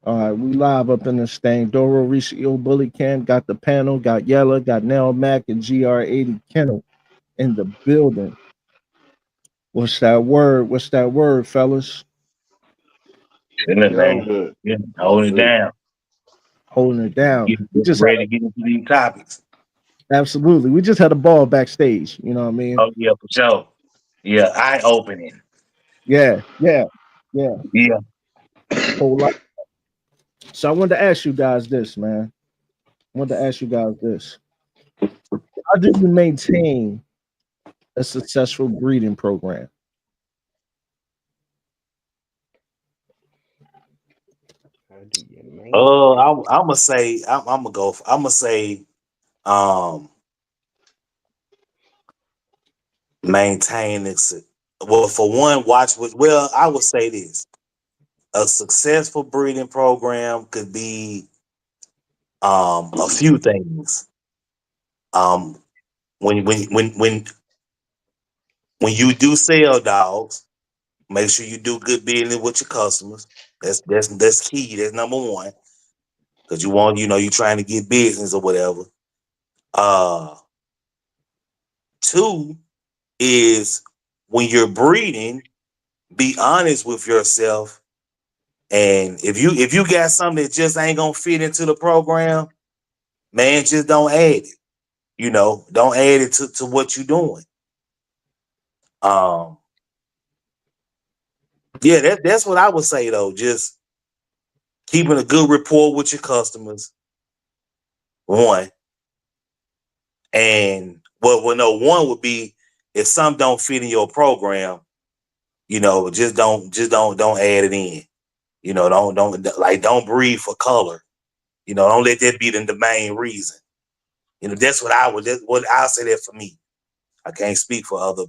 All right, we live up in this thing. Duro Ricio Bully Can got the panel, got Yella, got Nell Mac and GR80 Kennel in the building. What's that word? What's that word, fellas? Goodness, Yo, man. good. Yeah, holding it Good. down. Holding it down. Get We just ready to get into these topics. absolutely. We just had a ball backstage. You know what I mean? Oh yeah, for sure. Yeah, eye opening. Yeah, yeah, yeah. Yeah. Whole lot. So I wanted to ask you guys this, man. I wanted to ask you guys this. How do you maintain a successful breeding program? How do you maintain? I'm gonna say I'm gonna go. I'm gonna say um maintain this. Well, for one, watch. Well, I would say this: a successful breeding program could be a few things. Um, when you do sell dogs, make sure you do good business with your customers. That's key. That's number one. Because you want, you trying to get business or whatever. Uh Two is when you're breeding, be honest with yourself. And if you got something that just ain't gonna fit into the program, man, just don't add it. Don't add it to what you're doing. Um, yeah, that's what I would say though. Just keeping a good rapport with your customers, one. And well, no, one would be if some don't fit in your program, just don't add it in. Don't breed for color. Don't let that be the main reason. That's what I would. That's what I'll say that for me. I can't speak for other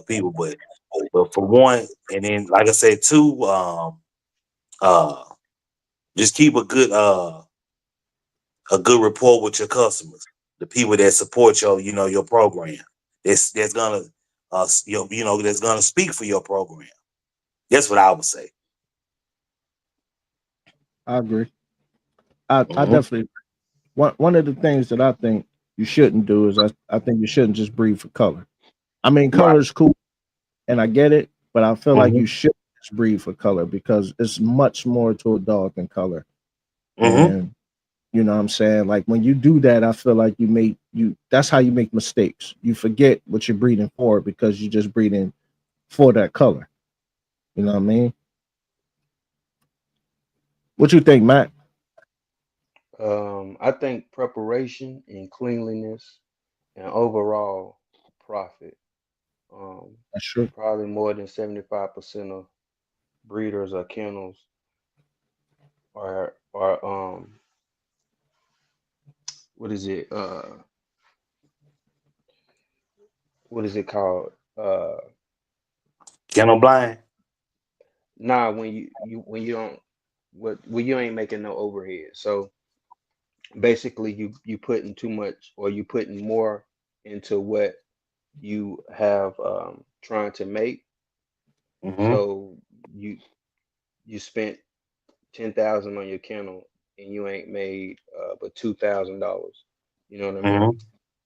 people, but for one, and then like I said, two, uh, just keep a good rapport with your customers, the people that support your program. That's gonna that's gonna speak for your program. That's what I would say. I agree. I Mhm. definitely one of the things that I think you shouldn't do is I think you shouldn't just breed for color. I mean, Right. color is cool and I get it, but I feel like Hmm. you should just breed for color because it's much more to a dog than color. Hmm. And you know what I'm saying? Like when you do that, I feel like you that's how you make mistakes. You forget what you're breeding for because you're just breeding for that color. You know what I mean? What you think, Matt? I think preparation and cleanliness and overall profit. Um, That's true. Probably more than 75% of breeders or kennels are what is it? What is it called? Kennel blind. Nah, when you don't what when you ain't making no overhead. So basically you putting too much or you putting more into what you have trying to make. Hmm. So you you spent 10,000 on your kennel and you ain't made but $2,000. You know what I mean? Hmm.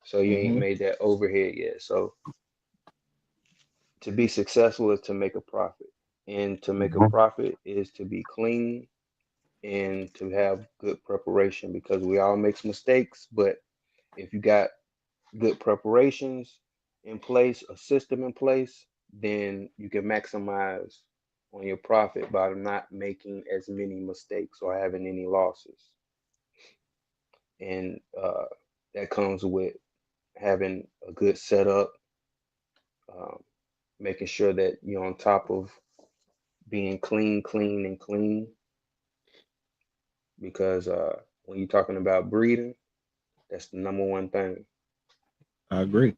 So you ain't Hmm. made that overhead yet. So to be successful is to make a profit. And to make a Hmm. profit is to be clean and to have good preparation because we all make mistakes, but if you got good preparations in place, a system in place, then you can maximize on your profit by not making as many mistakes or having any losses. And that comes with having a good setup, um, making sure that you're on top of being clean, clean, and clean. Because when you're talking about breeding, that's the number one thing. I agree.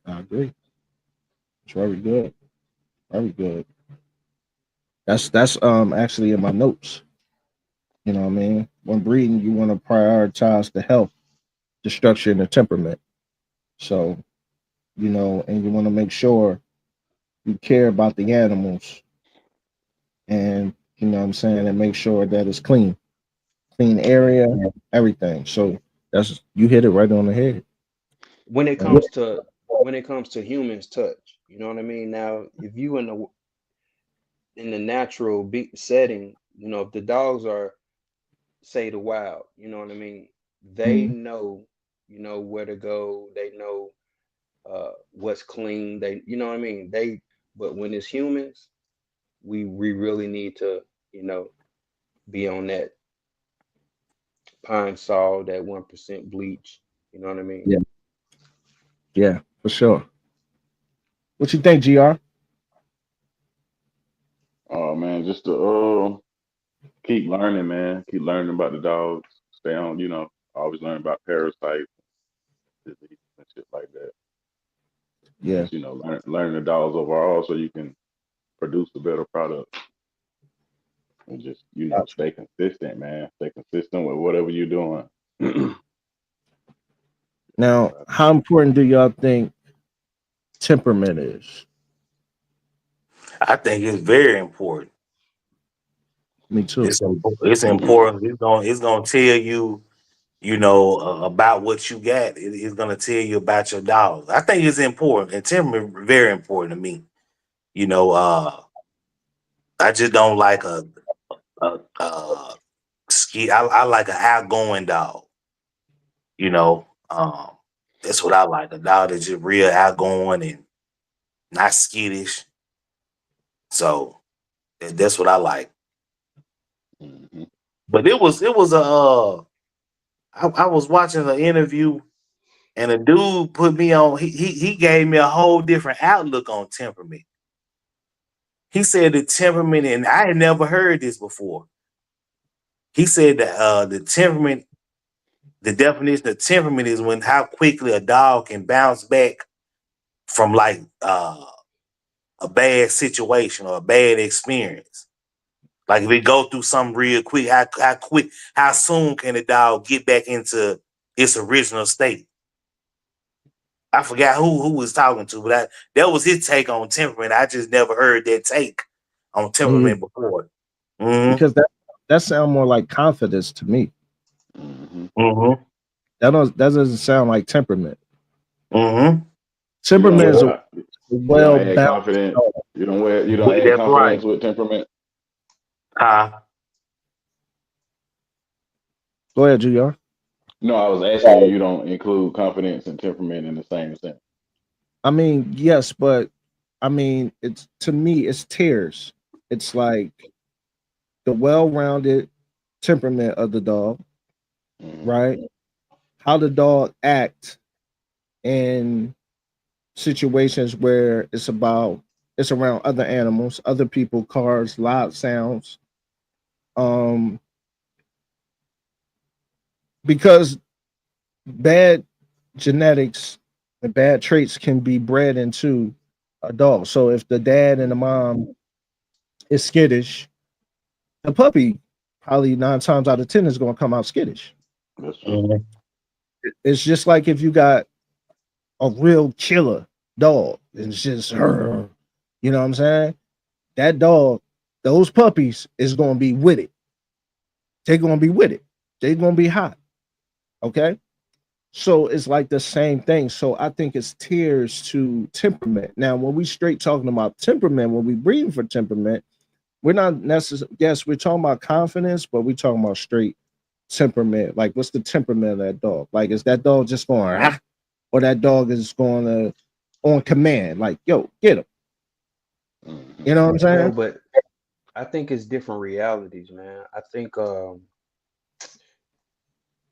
I agree. It's very good. Very good. That's actually in my notes. You know what I mean? When breeding, you want to prioritize the health, the structure, and the temperament. So, and you want to make sure you care about the animals and, what I'm saying, and make sure that it's clean, clean area, everything. So that's you hit it right on the head. when it And comes to when it comes to humans touch, you know what I mean? Now, if you in the natural setting, if the dogs are, say, the wild, you know what I mean? They mhm, know, where to go. They know what's clean. You know what I mean? But when it's humans, we really need to, you know, be on that pine sol, that 1% bleach. You know what I mean? yeah, yeah, for sure. What you think, Gr? Oh man, just to keep learning, man. Keep learning about the dogs. Stay on, always learn about parasites, diseases, and shit like that. And Yeah, just learn the dogs overall, so you can produce a better product. And just gotcha. stay consistent, man. Stay consistent with whatever you're doing. That's Now, what I think. how important do y'all think temperament is? I think it's very important. Me too. It's important. It's gonna tell you, about what you got. It's gonna tell you about your dollars. I think it's important, and temperament very important to me. You know, I just don't like a ski. I like an outgoing dog. You know, that's what I like. A dog that's just real outgoing and not skittish. So that's what I like. Hmm. But it was I was watching an interview and a dude put me on. He gave me a whole different outlook on temperament. He said the temperament, and I had never heard this before. He said that the temperament, the definition of temperament is when how quickly a dog can bounce back from like a bad situation or a bad experience. Like if it go through something real quick, how quick, how soon can the dog get back into its original state? I forgot who was talking to, but that was his take on temperament. I just never heard that take on Me, temperament before. Mm-hmm. because that sound more like confidence to me. Hmm. Mm-hmm. That doesn't sound like temperament. Mm-hmm. You don't Temperament is a you don't well add balanced confidence. dog. You don't add That's right. confidence with temperament. Huh? Go ahead, Jr. No, I was asking you. You don't include confidence and temperament in the same sense. I mean, yes, but I mean, it's to me, it's tiers. It's like the well-rounded temperament of the dog, Hmm. right? How the dog act in situations where it's around other animals, other people, cars, loud sounds. Um, because bad genetics and bad traits can be bred into a dog. So if the dad and the mom is skittish, the puppy probably 9 times out of 10 is going to come out skittish. That's true. Mm-hmm. It's just like if you got a real killer dog, it's just her. You know what I'm saying? That dog, those puppies is going to be with it. They're going to be with it. They're going to be hot. Okay. So it's like the same thing. So I think it's tiers to temperament. Now, when we straight talking about temperament, when we breeding for temperament, we're not necessarily, yes, we're talking about confidence, but we're talking about straight temperament. Like, what's the temperament of that dog? Like, is that dog just going, ah, or that dog is going to on command? Like, yo, get him. Hmm. You know what I'm No, saying? but I think it's different realities, man. I think,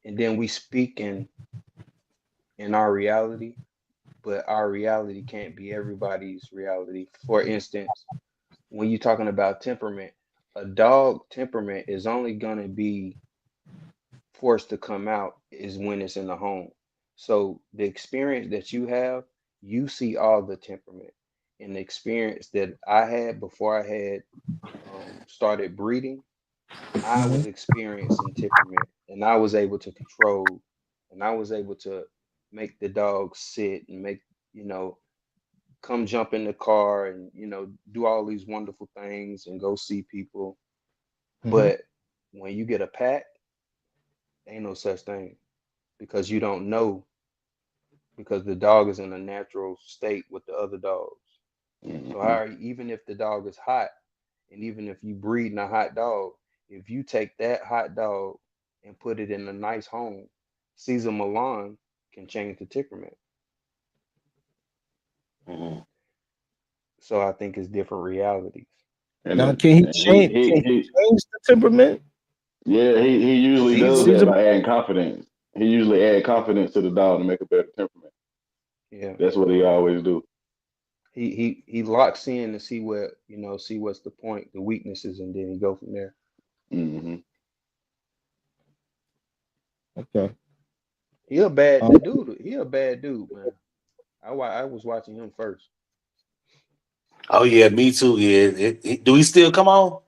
and then we speak in our reality, but our reality can't be everybody's reality. For instance, when you're talking about temperament, a dog temperament is only gonna be forced to come out is when it's in the home. So the experience that you have, you see all the temperament. And the experience that I had before I had started breeding, I Mhm. was experiencing temperament, and I was able to control, and I was able to make the dog sit and make, you know, come jump in the car and, do all these wonderful things and go see people. Hmm. But when you get a pack, ain't no such thing because you don't know because the dog is in a natural state with the other dogs. So Mm-hmm. how even if the dog is hot, and even if you breeding a hot dog, if you take that hot dog and put it in a nice home, Caesar Milan can change the temperament. Mm-hmm. So I think it's different realities. And Now, it, can he and change? Can he change the temperament? yeah, he usually does Easily. that Caesar, by adding confidence. He usually add confidence to the dog to make a better temperament. Yeah. That's what he always do. He locks in to see what see what's the point, the weaknesses, and then he go from there. Hmm. okay. He a bad Um, the dude. He a bad dude, man. I was watching him first. Oh yeah, me too. Yeah, do he still come on?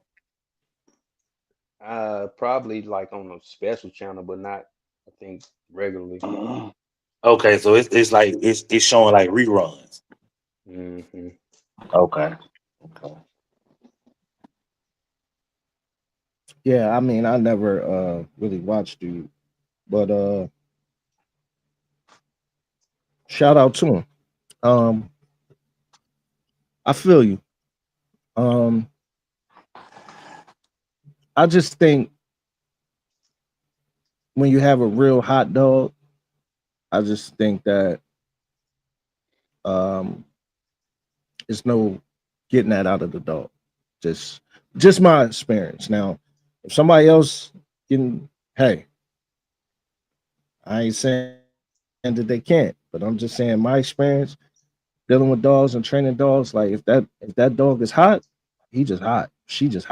Probably like on a special channel, but not I think regularly. Okay, so it's like it's showing like reruns. Hmm. Okay. Okay. yeah, I mean, I never really watched dude, but shout out to him. Um, I feel you. Um, I just think when you have a real hot dog, I just think that um, it's no getting that out of the dog. Just, just my experience. Now, if somebody else can, hey, I ain't saying that they can't, but I'm just saying my experience dealing with dogs and training dogs. Like if that dog is hot, he just hot. She just hot.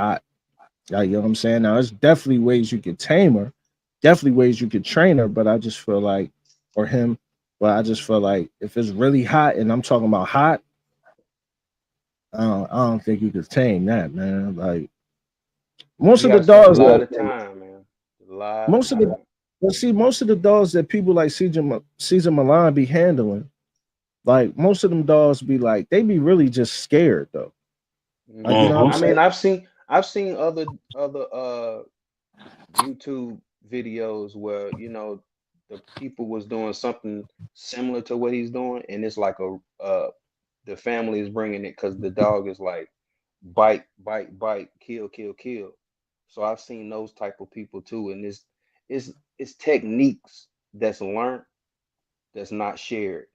Like, you know what I'm saying? Now, there's definitely ways you could tame her, definitely ways you could train her, but I just feel like, or him, but I just feel like if it's really hot and I'm talking about hot, I don't think you could tame that, man. Like most You of the gotta spend a dogs lot that of time, man. A lot of most of the time. well, see, most of the dogs that people like Caesar Milan be handling, like most of them dogs be like they be really just scared though. Like you know what I'm I Mm-hmm. saying? mean, I've seen other YouTube videos where the people was doing something similar to what he's doing, and it's like the family is bringing it because the dog is like bite, bite, bite, kill, kill, kill. So I've seen those type of people too, and it's techniques that's learned that's not shared.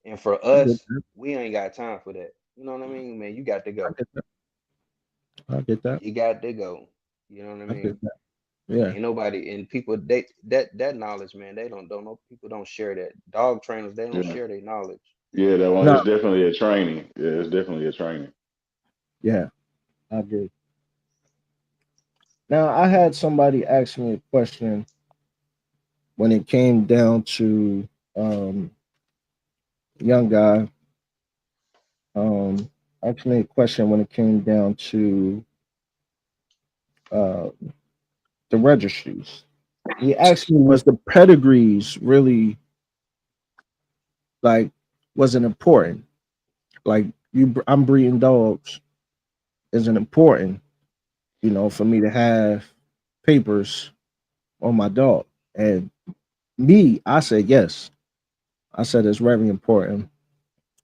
And for I get us, that. we ain't got time for that. You know what I mean, man? You got to I go. get that. I get that. You got to go. You know what I I get mean? that. Yeah. Ain't nobody and people that knowledge, man. They don't know. People don't share that. Dog trainers, they don't Yeah, share their knowledge. yeah, that one No. is definitely a training. Yeah, it's definitely a training. Yeah. I agree. Now I had somebody ask me a question when it came down to young guy. Um, asked me a question when it came down to uh, the registries. He asked me, was the pedigrees really like wasn't important? Like I'm breeding dogs isn't important, for me to have papers on my dog. And me, I said yes. I said it's very important.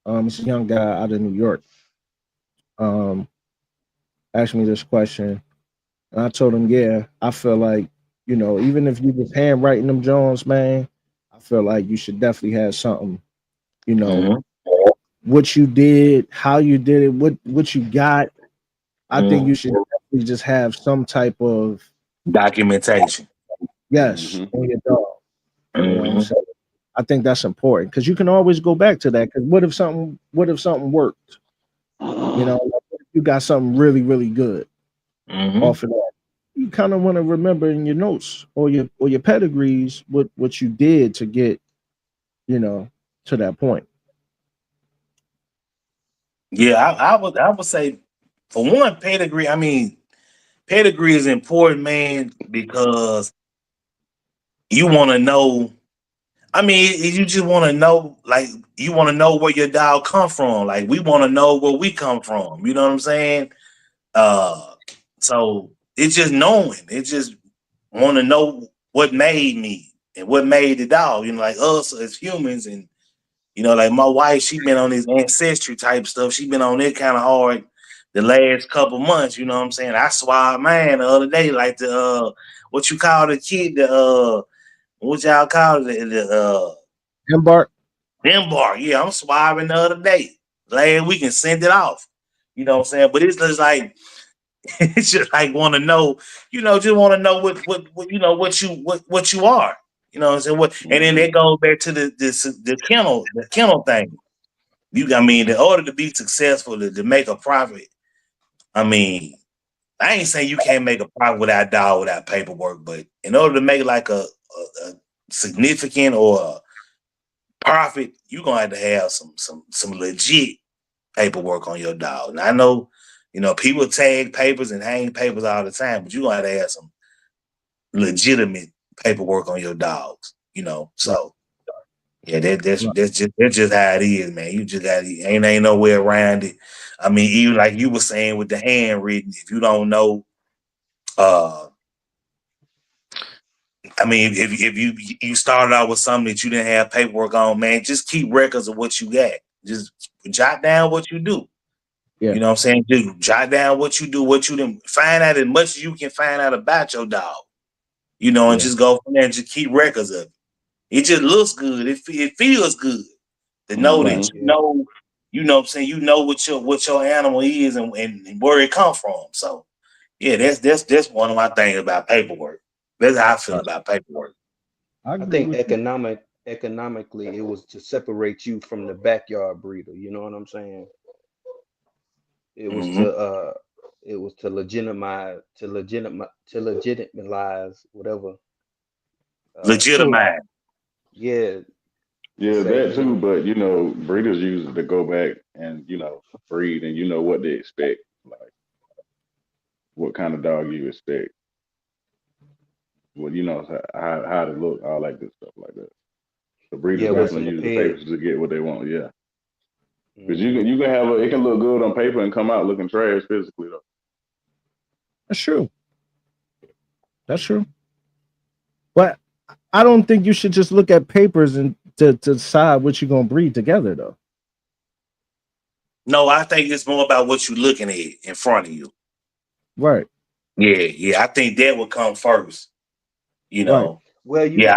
It's a young guy out of New York. Um, asked me this question, and I told him, yeah, I feel like, even if you was handwriting them Jones, man, I feel like you should definitely have something, you know, Mm-hmm. what you did, how you did it, what you got. I think you Mm-hmm. should definitely just have some type of Documentation. yes Hmm. on your dog. You know what I'm Mm-hmm. saying? I think that's important because you can always go back to that. Because what if something worked? Like, what if you got something really, really good Mm-hmm. off of that. You kind of want to remember in your notes or your pedigrees what you did to get you know to that point. Yeah, I would say for one, pedigree. I mean, pedigree is important, man, because you want to know. I mean, you just want to know, like, you want to know where your dog come from. Like, we want to know where we come from. You know what I'm saying? Uh, so It's just knowing. It just want to know what made me and what made the dog. Like us as humans, and like my wife, she been on this ancestry type stuff. She been on it kind of hard the last couple months. You know what I'm saying? I swabbed mine the other day, like the what you call the kid, the what y'all call it, the Embark. Embark. Yeah, I'm swabbing the other day. Last week and send it off. You know what I'm saying? But it's just like it's just like want to know, just want to know what you are. You know what I'm saying? And then Mm-hmm. it goes back to the kennel thing. I mean, in order to be successful, to make a profit, I mean, I ain't saying you can't make a profit without dog, without paperwork, but in order to make like a significant or a profit, you're gonna have to have some legit paperwork on your dog. Now I know, people tag papers and hang papers all the time, but you're gonna have some legitimate paperwork on your dogs. Right. So yeah, that's Right. just how it is, man. You just got ain't no way around it. I mean, even like you were saying with the handwritten, if you don't know, uh, I mean, if you started out with something that you didn't have paperwork on, man, just keep records of what you got. Just jot down what you do. Yeah. You know what I'm saying? Just jot down what you do, what you didn't find out as much as you can find out about your dog. And Yeah. just go from there and just keep records of it. It just looks good. It feels good to know that Mm-hmm. Yeah. what I'm saying, what your animal is and where it come from. So yeah, that's one of my things about paperwork. That's how I feel Right. about paperwork. I I agree think with you. economically it was to separate you from the backyard breeder. You know what I'm saying? It was Hmm. to legitimize whatever. So So Legitimize. yeah, to Yeah, say, that too. But breeders use it to go back and breed, and what they expect, like what kind of dog you expect, what how to look, all like good stuff like that. The breeders yeah, right. what's in definitely the use the peg. papers to get what they want. Yeah, because Hmm. you can have it can look good on paper and come out looking trash physically though. That's true. That's true. But I don't think you should just look at papers and to decide what you're gonna breed together though. No, I think it's more about what you're looking at in front of you. Right. Yeah. I think that would come first. You Right. know. Well, Yeah,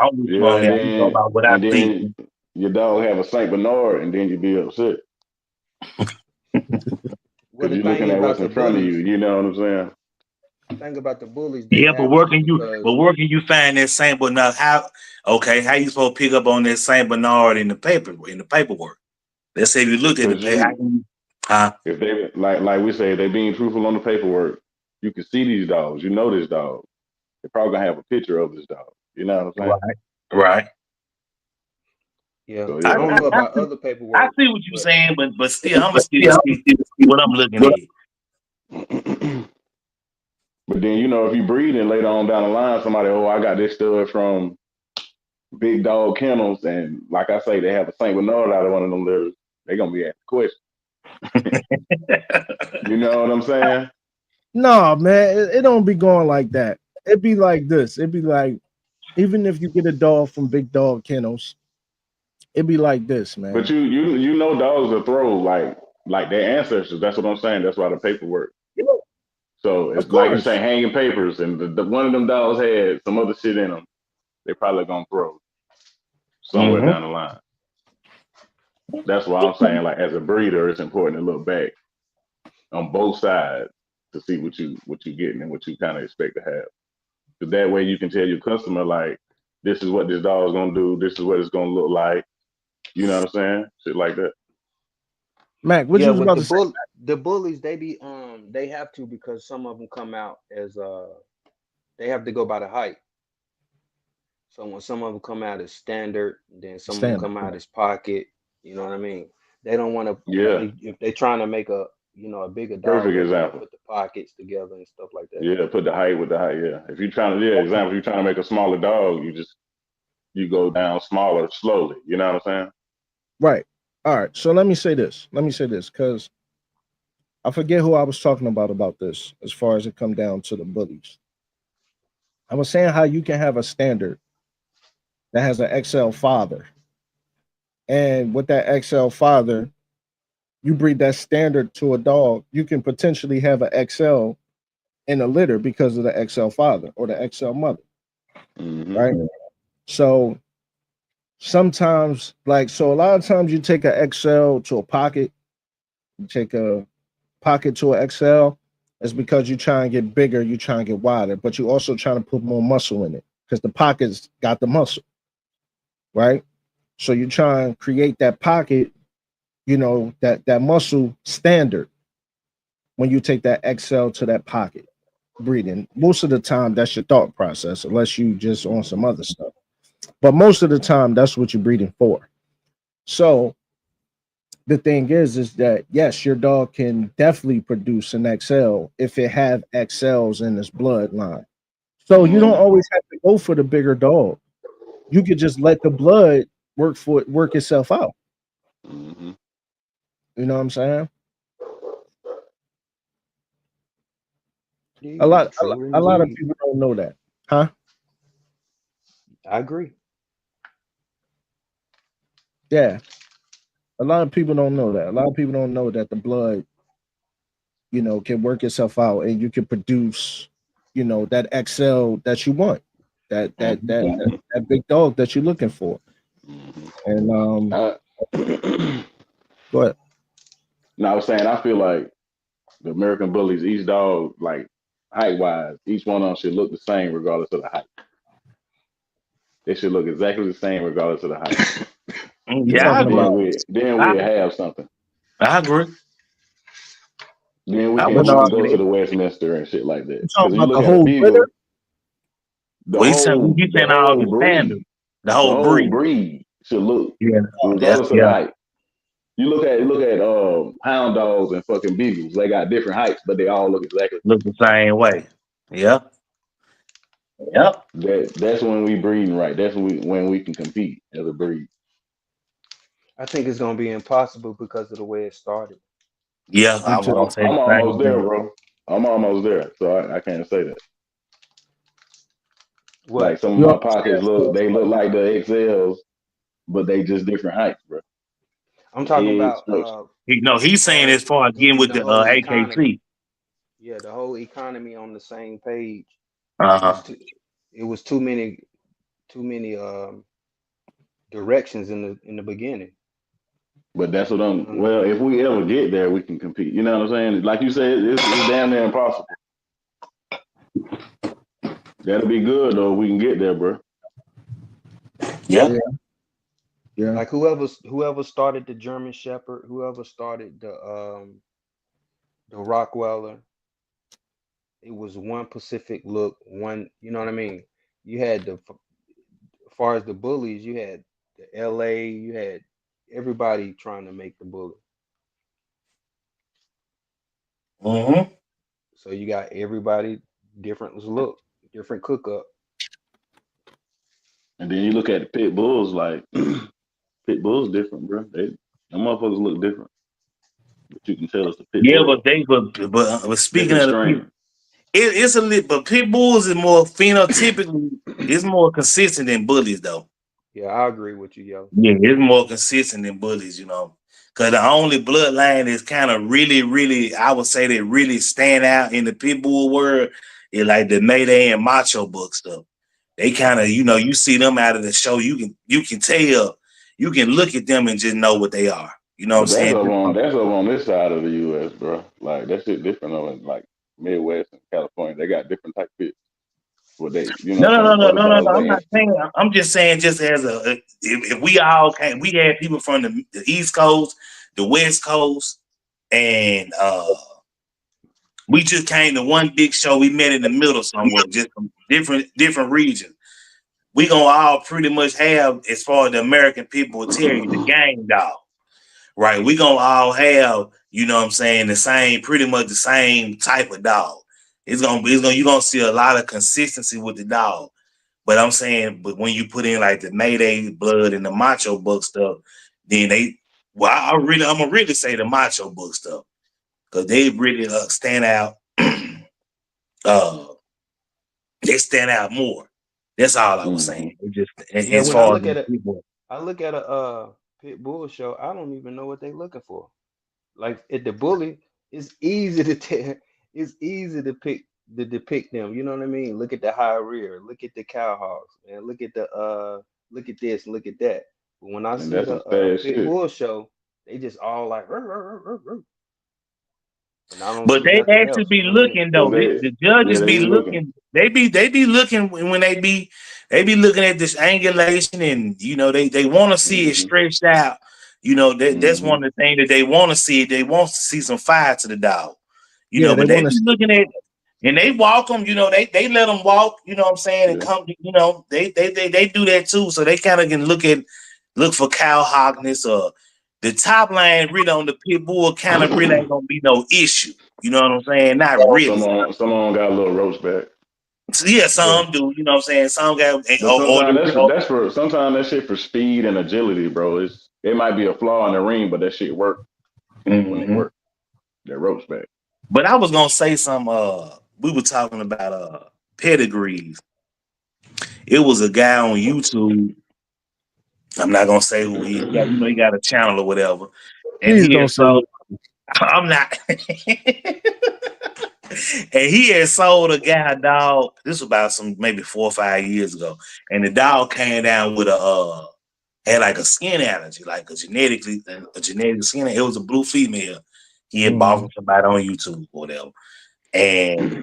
I'm with you Yeah, on that. You know about what I and see. then your dog have a Saint Bernard, and then you be upset well, because the you're thing looking at what's about in the front of you. bullies, You know what I'm saying? thing about the bullies, they Yeah, but have where to can you but because where can you find that Saint Bernard? How you supposed to pick up on that Saint Bernard in the paperwork? Let's say if you looked at the Because paper, how can you, huh? if they like we say they being truthful on the paperwork, you can see these dogs. You know this dog. They probably gonna have a picture of this dog. You know what I'm saying? Right. Right. yeah, So I, I yeah, don't I, know I about see other I paperwork, see what you're but saying, but still I'm gonna still stick to what I'm looking but at. then if you breed and later on down the line, somebody, oh, I got this stud from Big Dog Kennels, and like I say, they have a Saint Bernard out of one of them litters. They gonna be asking questions. You know what I'm saying? No, man, it don't be going like that. It'd be like this. It'd be like even if you get a dog from Big Dog Kennels, it'd be like this, But man. you know dogs will throw like their ancestors. That's what I'm saying. That's why the paperwork. So Of it's like you say, course. hanging papers, and one of them dogs had some other shit in them. They probably gonna throw somewhere Hmm. down the line. That's why I'm saying, like as a breeder, it's important to look back on both sides to see what you getting and what you kind of expect to have. Because that way you can tell your customer like, this is what this dog's gonna do. This is what it's gonna look like. You know what I'm saying? Shit like that. Mac, what yeah, you was with about to say? the bullies, they be they have to because some of them come out as they have to go by the height. So when some of them come out as standard, then some of them Standard, come out right. as pocket. You know what I mean? They don't want to Yeah. if they trying to make a a bigger dog, Perfect they want to example. put the pockets together and stuff like that. Yeah, put the height with the height. Yeah. If you're trying to, yeah, example, if you're trying to make a smaller dog, you go down smaller slowly. You know what I'm Right. All right. So let me say this. Let me say this because I forget who I was talking about this as far as it come down to the bullies. I was saying how you can have a standard that has an XL father, and with that XL father, you breed that standard to a dog, you can potentially have an XL in a litter because of the XL father or the XL mother, Mm-hmm. right? So sometimes, like, so a lot of times you take an XL to a pocket, you take a pocket to an XL, it's because you try and get bigger, you try and get wider, but you also trying to put more muscle in it because the pocket's got the muscle, right? So you try and create that pocket, that muscle standard when you take that XL to that pocket breeding. Most of the time, that's your thought process, unless you just on some other stuff. But most of the time, that's what you're breeding for. So the thing is that yes, your dog can definitely produce an XL if it have XLs in its bloodline. So you don't Mm-hmm. always have to go for the bigger dog. You could just let the blood work itself out. Mm-hmm. You know what I'm saying? A Indeed, lot, a, true lot- a lot of indeed. people don't know that, huh? I agree. Yeah, a lot of people don't know that. A lot of people don't know that the blood, can work itself out, and you can produce, that XL that you want, that that that that, Mm-hmm. that big dog that you're looking for. Mm-hmm. And I, no, go ahead. I was saying I feel like the American bullies, each dog, like height wise, each one of them should look the same regardless of the height. They should look exactly the same regardless of the height. You Yeah, I talking agree. about Then I, we'll have something. I agree. Then we I can wouldn't we what can argue go to that. the Westminster and shit like that. you Because talking you about look the at a whole litter? beagle, the We whole keep the saying all whole the standards, breed, the the whole whole breed. breed should look Yeah, yeah, regardless of the yeah. height. You look at hound dogs and fucking beagles. They got different heights, but they all look exactly Look the same way. Yeah, yeah, that's when we breeding right. That's when we can compete as a breed. I think it's gonna be impossible because of the way it started. yeah. Me I was too. gonna say I'm the almost same there, thing. bro. I'm almost there, so I can't say that. Like What? some of You my understand? pockets they look like the XLs, but they just different heights, bro. I'm talking Head about structure. No, as he's saying far as as far as getting getting with the the whole economy. AKC. Yeah, the whole economy on the same page. It was Uh-huh. too, it was too many directions in the beginning. But that's what You I'm. know what I Well, mean? if we ever get there, we can compete. You know what I'm saying? Like you said, it's damn near impossible. That'll be good though. If we can get there, bro. Yeah. Yeah, yeah. Like whoever started the German Shepherd, whoever started the Rockweller, it was one Pacific look, one, you know what I mean? You had as far as the bullies, you had the LA, you had everybody trying to make the bully. Mm-hmm. So you got everybody different look, different cook up. And then you look at the pit bulls, like pit bulls different, bro. Them motherfuckers look different, but you can tell it's a pit Yeah, bull. but speaking Different of the people, strain. it's a little, but pit bulls is more phenotypically, it's more consistent than bullies though. Yeah, I agree with you, yo. Yeah, it's more consistent than bullies, Cause the only bloodline is kind of really, really, I would say that really stand out in the pit bull world is like the Mayday and Macho Book stuff. They kind of, you see them out of the show. You can tell, you can look at them and just know what they are. You know what I'm But that's saying? up on that's up on this side of the U.S., bro. Like that shit different over in like Midwest and California. They got different type pits. What they, No, no, no, some no, other no, no, dogs no. I'm they not institute. saying. I'm just saying, just as if we all came, we had people from the East Coast, the West Coast, and we just came to one big show. We met in the middle somewhere, just from different regions. We gonna all pretty much have, as far as the American people will tell you, the gang dog, right? We gonna all have, you know what I'm saying, the same, pretty much the same type of dog. You gonna see a lot of consistency with the dog. But I'm saying, but when you put in like the Mayday blood and the Macho Book stuff, then I'm gonna really say the Macho Book stuff. because they really stand out. uh, they stand out more. That's all I was Mm-hmm. saying. It just Yeah, as when I far as look the at it, people. I look at a pit bull show. I don't even know what they looking for. Like at the bully, it's easy to tell. It's easy to depict them. You know what I mean? Look at the high rear. Look at the cow hogs, man. Look at the look at this. Look at that. But when I And see that's the some sad pit shit. bull show, they just all like, "Rrr, rrr, rrr, rrr," and I don't But see they nothing actually else. You be know what I mean? looking Cause though. they, The yeah, judges they be be looking. looking. They be looking when they be looking at this angulation, and they want to see it Mm-hmm. stretched out. That's Mm-hmm. one of the things that they want to see. They want to see some fire to the dog. Yeah, they But they want be to. looking at and they walk them. They let them walk. You know what I'm saying? And Yeah. come. They do that too. So they kind of can look for cow hogness or the top line really on the pit bull kind of really ain't gonna be no issue. You know what I'm saying? Not really. Some of them got a little roach back. So yeah, Yeah. some do. You know what I'm saying? Some got But or sometimes the sometimes that shit for speed and agility, bro. It might be a flaw in the ring, but that shit work when it hmm work. That roach back. But I was gonna say some. We were talking about pedigrees. It was a guy on YouTube. I'm not gonna say who he is. He got a channel or whatever, and Please he don't had say sold. what. I'm not. And he had sold a guy a dog. This was about some maybe 4 or 5 years ago, and the dog came down with had like a skin allergy, like a genetic skin. It was a blue female. He had bought Mm, from somebody on YouTube or whatever, and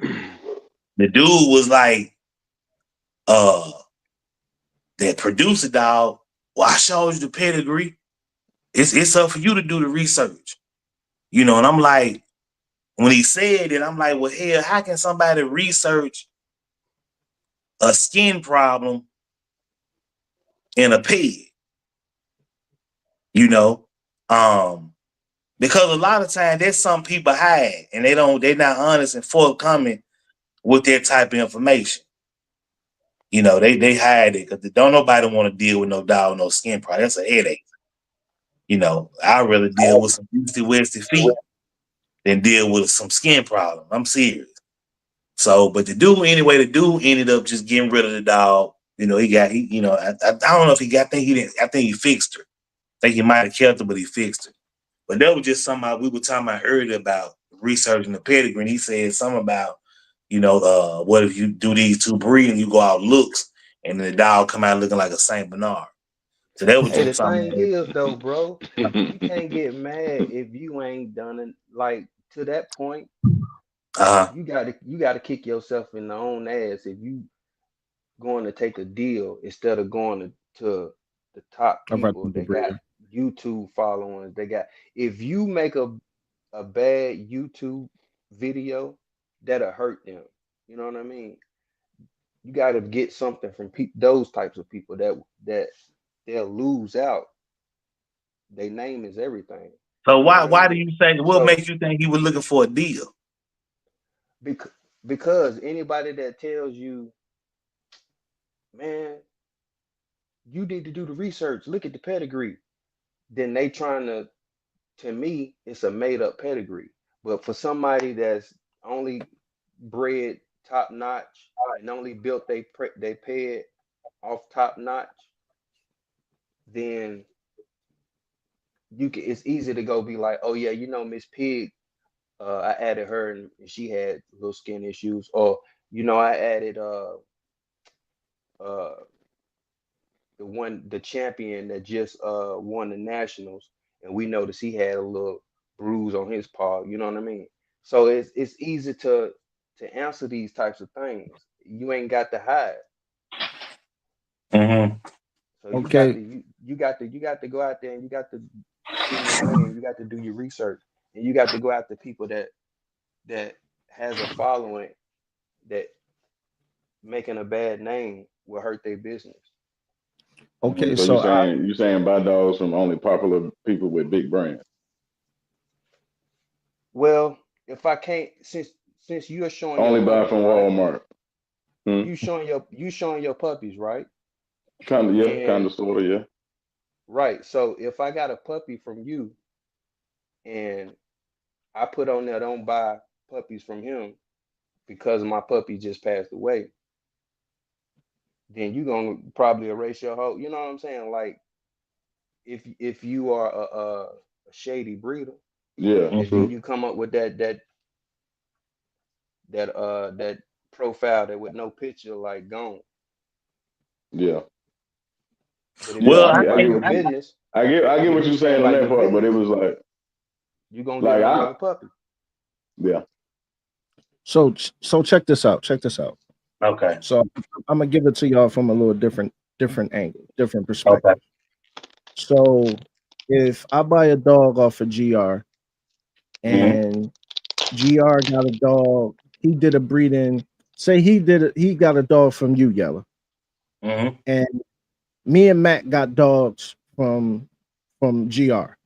the dude was like, uh, that producer dog. Well, I showed you the pedigree. It's up for you to do the research, And I'm like, when he said it, I'm like, well, hell, how can somebody research a skin problem in a pig? You know, um, because a lot of times there's some people hide and they're not honest and forthcoming with their type of information. They hide it because don't nobody want to deal with no dog, no skin problem. That's a headache. I'd rather deal with some easty westy feet than deal with some skin problem. I'm serious. So, but the dude ended up just getting rid of the dog. I don't know if he got, I think he didn't, I think he fixed her. I think he might have kept her, but he fixed her. But that was just something we were talking about earlier about researching the pedigree. And he said something about, what if you do these two breed and you go out looks and the dog come out looking like a Saint Bernard. So that was Hey, the just something thing that, is though, bro, you can't get mad if you ain't done it. Like to that point, uh, you gotta kick yourself in the own ass if you going to take a deal instead of going to the top about people the that got breeder. YouTube followings. They got if you make a bad YouTube video, that'll hurt them. You know what I mean? You got to get something from those types of people that they'll lose out. Their name is everything. so You know why what I why do mean? you think what So makes you think he was looking for a deal? because because anybody that tells you, man, you need to do the research, look at the pedigree, then they trying to me, it's a made up pedigree. But for somebody that's only bred top notch and only built they pet off top notch, then it's easy to go be like, oh yeah, Miss Pig, I added her and she had little skin issues, or I added uh the champion that just won the nationals, and we noticed he had a little bruise on his paw. You know what I mean? So it's easy to answer these types of things. You ain't got to hide. Mm-hmm. So Okay, you got to go out there and you got to spend your money and you got to do your research and you got to go after people that has a following that making a bad name will hurt their business. okay. So you So saying buy dogs from only popular people with big brands, Well, if I can't, since you're showing your only buy puppies, from right? Walmart. Hmm? You showing your puppies, right? Kind of, yeah, kind And of, sort of, yeah. right, so if I got a puppy from you and I put on there, don't buy puppies from him because my puppy just passed away, then you gonna probably erase your whole. You know what I'm saying? Like if you are a shady breeder, Yeah, and then Mhm. true. you come up with that profile that with no picture, like gone. Yeah, But if you yeah. Well, go I about think your business, I get if what you you're stand saying on by that your part, but it business, was you gonna get like another I puppy. yeah. So check this out. Check this out. okay. So I'm gonna give it to y'all from a little different angle, different Okay. perspective. So if I buy a dog off of GR Mm-hmm. and GR got a dog, he did a breeding. Say he got a dog from you, Yellow, Mm-hmm. and me and Matt got dogs from GR.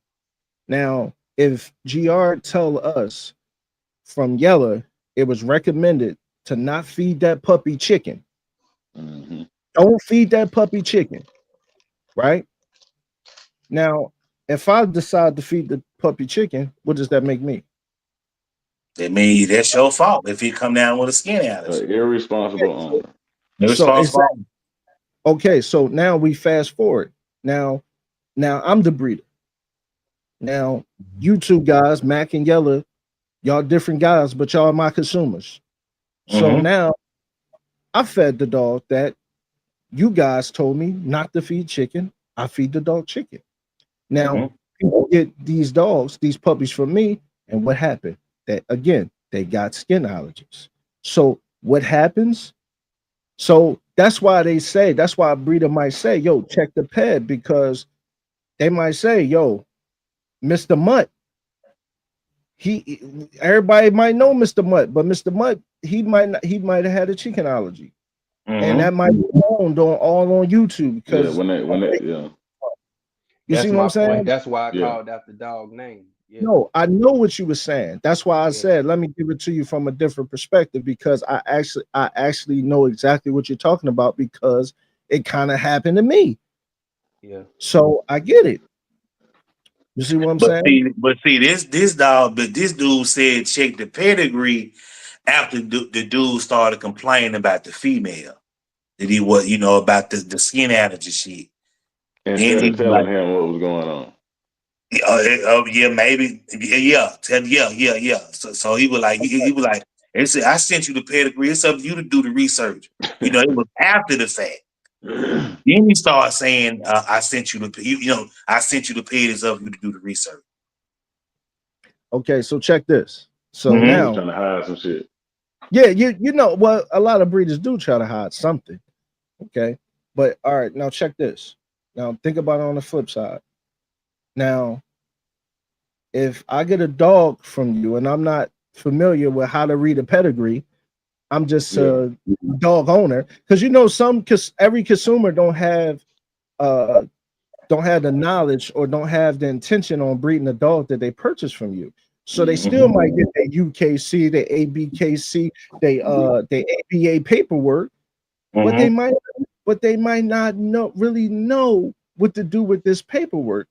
Now, if GR tell us from Yellow, it was recommended to not feed that puppy chicken. Hmm. Don't feed that puppy chicken, right? Now, if I decide to feed the puppy chicken, what does that make me? That means that's your fault if he come down with a skin allergy. Irresponsible So, owner. so exactly. Irresponsible. Okay, so now we fast forward. Now I'm the breeder. Now you two guys, Mac and Yella, y'all different guys, but y'all are my consumers. So Mm-hmm. now I fed the dog that you guys told me not to feed chicken. I feed the dog chicken. Now Mm-hmm. people get these dogs, these puppies from me, and what happened? That again, they got skin allergies. So what happens? So that's why they say, that's why a breeder might say, yo, check the ped because they might say, yo, Mr. Mutt, he everybody might know Mr. Mutt, but Mr. Mutt, he might have had a chicken allergy. And Mm-hmm. that might be known on all on YouTube Yeah, because when that yeah you see That's what I'm my point. saying? That's why I yeah. called out the dog name. Yeah, No, I know what you were saying. That's why I yeah, said let me give it to you from a different perspective because I actually know exactly what you're talking about because it kind of happened to me. yeah. So I get it. You see what I'm saying? But see, this dog, but this dude said check the pedigree after the dude started complaining about the female that he was, about the skin allergy shit. Then Instead he of was telling like, him what was going on. yeah, maybe, yeah. So he was like, he was like, he said, I sent you the pedigree. It's up to you to do the research. It was after the fact. Then he started saying, I sent you the, I sent you the ped. It's up to you to do the research. Okay, so check this. So He Mm-hmm. was now, trying to hide some shit. yeah, you know what a lot of breeders do try to hide something. Okay. But all right, now check this. Now think about it on the flip side. Now, if I get a dog from you and I'm not familiar with how to read a pedigree, I'm just Yeah. a dog owner. Because you know, every consumer uh don't have the knowledge or don't have the intention on breeding a dog that they purchase from you. So they still Hmm. might get their UKC, their ABKC, they ABA paperwork, but Mm-hmm. they might not know what to do with this paperwork.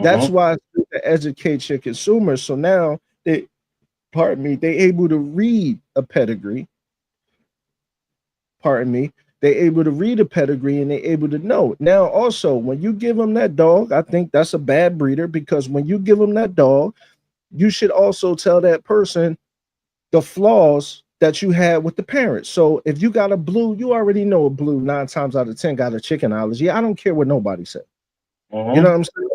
That's Mm-hmm. why it's good to educate your consumers. So now they able to read a pedigree, pardon me, they able to read a pedigree and they able to know. Now, also, when you give them that dog, I think that's a bad breeder because when you give them that dog, you should also tell that person the flaws that you had with the parents. So if you got a blue, you already know a blue 9 times out of 10 got a chicken allergy. I don't care what nobody said. You know Mm-hmm. what I'm saying?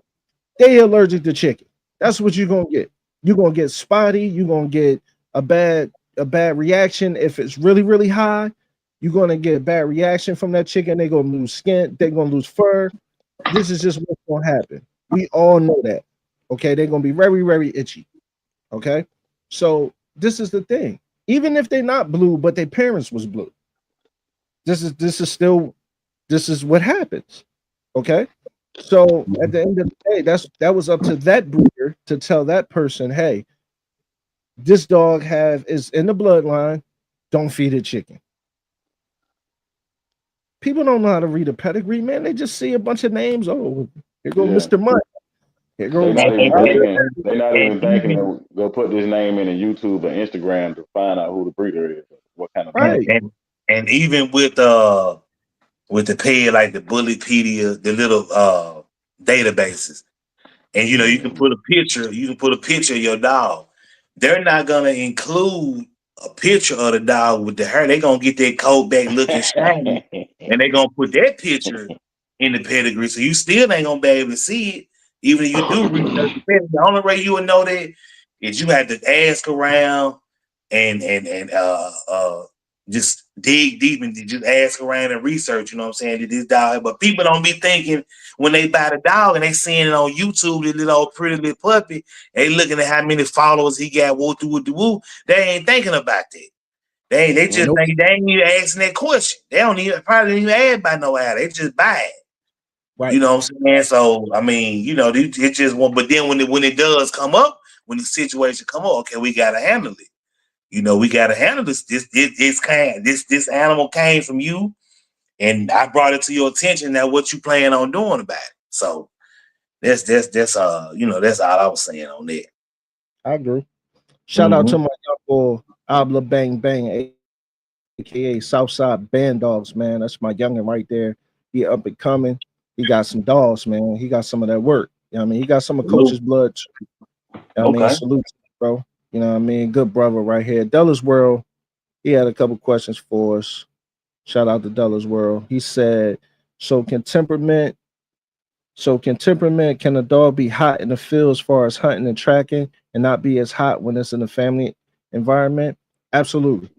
They allergic to chicken. That's what you're gonna get. You're gonna get spotty. You're gonna get a bad reaction if it's really really high. You're gonna get a bad reaction from that chicken. They're gonna lose skin. They're gonna lose fur. This is just what's gonna happen. We all know that. Okay, they're gonna be very very itchy. Okay, so this is the thing. Even if they're not blue, but their parents was blue, this is what happens. Okay. So at the end of the day, that was up to that breeder to tell that person, hey, this dog have is in the bloodline. Don't feed it chicken. People don't know how to read a pedigree, man. They just see a bunch of names. Oh, here go Yeah. Mr. Mutt. Here They go not And, even and, Robert. and, thinking. They not and even thinking even to go put this name in YouTube or Instagram to find out who the breeder is, what kind of dog. and, Right. and, and even with the pay like the Bullypedia, the little databases. And you can Mm-hmm. put a picture of your dog. They're not gonna include a picture of the dog with the hair. They're gonna get that coat back looking shiny, and they're gonna put that picture in the pedigree. So you still ain't gonna be able to see it, even if you do research the pedigree. The only way you would know that is you had to ask around and just dig deep and just ask around and research, you know what I'm saying? Did this dog, but people don't be thinking when they buy the dog and they seeing it on YouTube, this little old pretty little puppy, they looking at how many followers he got, woo. They ain't thinking about that. They Mm-hmm. just Nope. think they ain't even asking that question. They don't even probably didn't even ask by no ad. They just buy it. You Right. know what I'm saying? So I mean, it just one. But then when it does come up, when the situation come up, okay, we gotta handle it. We gotta handle this. This animal came from you, and I brought it to your attention. Now, what you plan on doing about it? So that's all I was saying on that. I agree. Shout out Mm-hmm. to my young boy Abla Bang Bang, aka Southside Band Dogs, man. That's my youngin right there. He up and coming. He got some dogs, man. He got some of that work. You know what I mean? He got some of Coach's Salute. blood too. You know what I mean? Okay. Salute, to you, bro. You know what I mean? Good brother right here. Della's World, he had a couple questions for us. Shout out to Della's World. He said, so can temperament can a dog be hot in the field as far as hunting and tracking and not be as hot when it's in a family environment? Absolutely.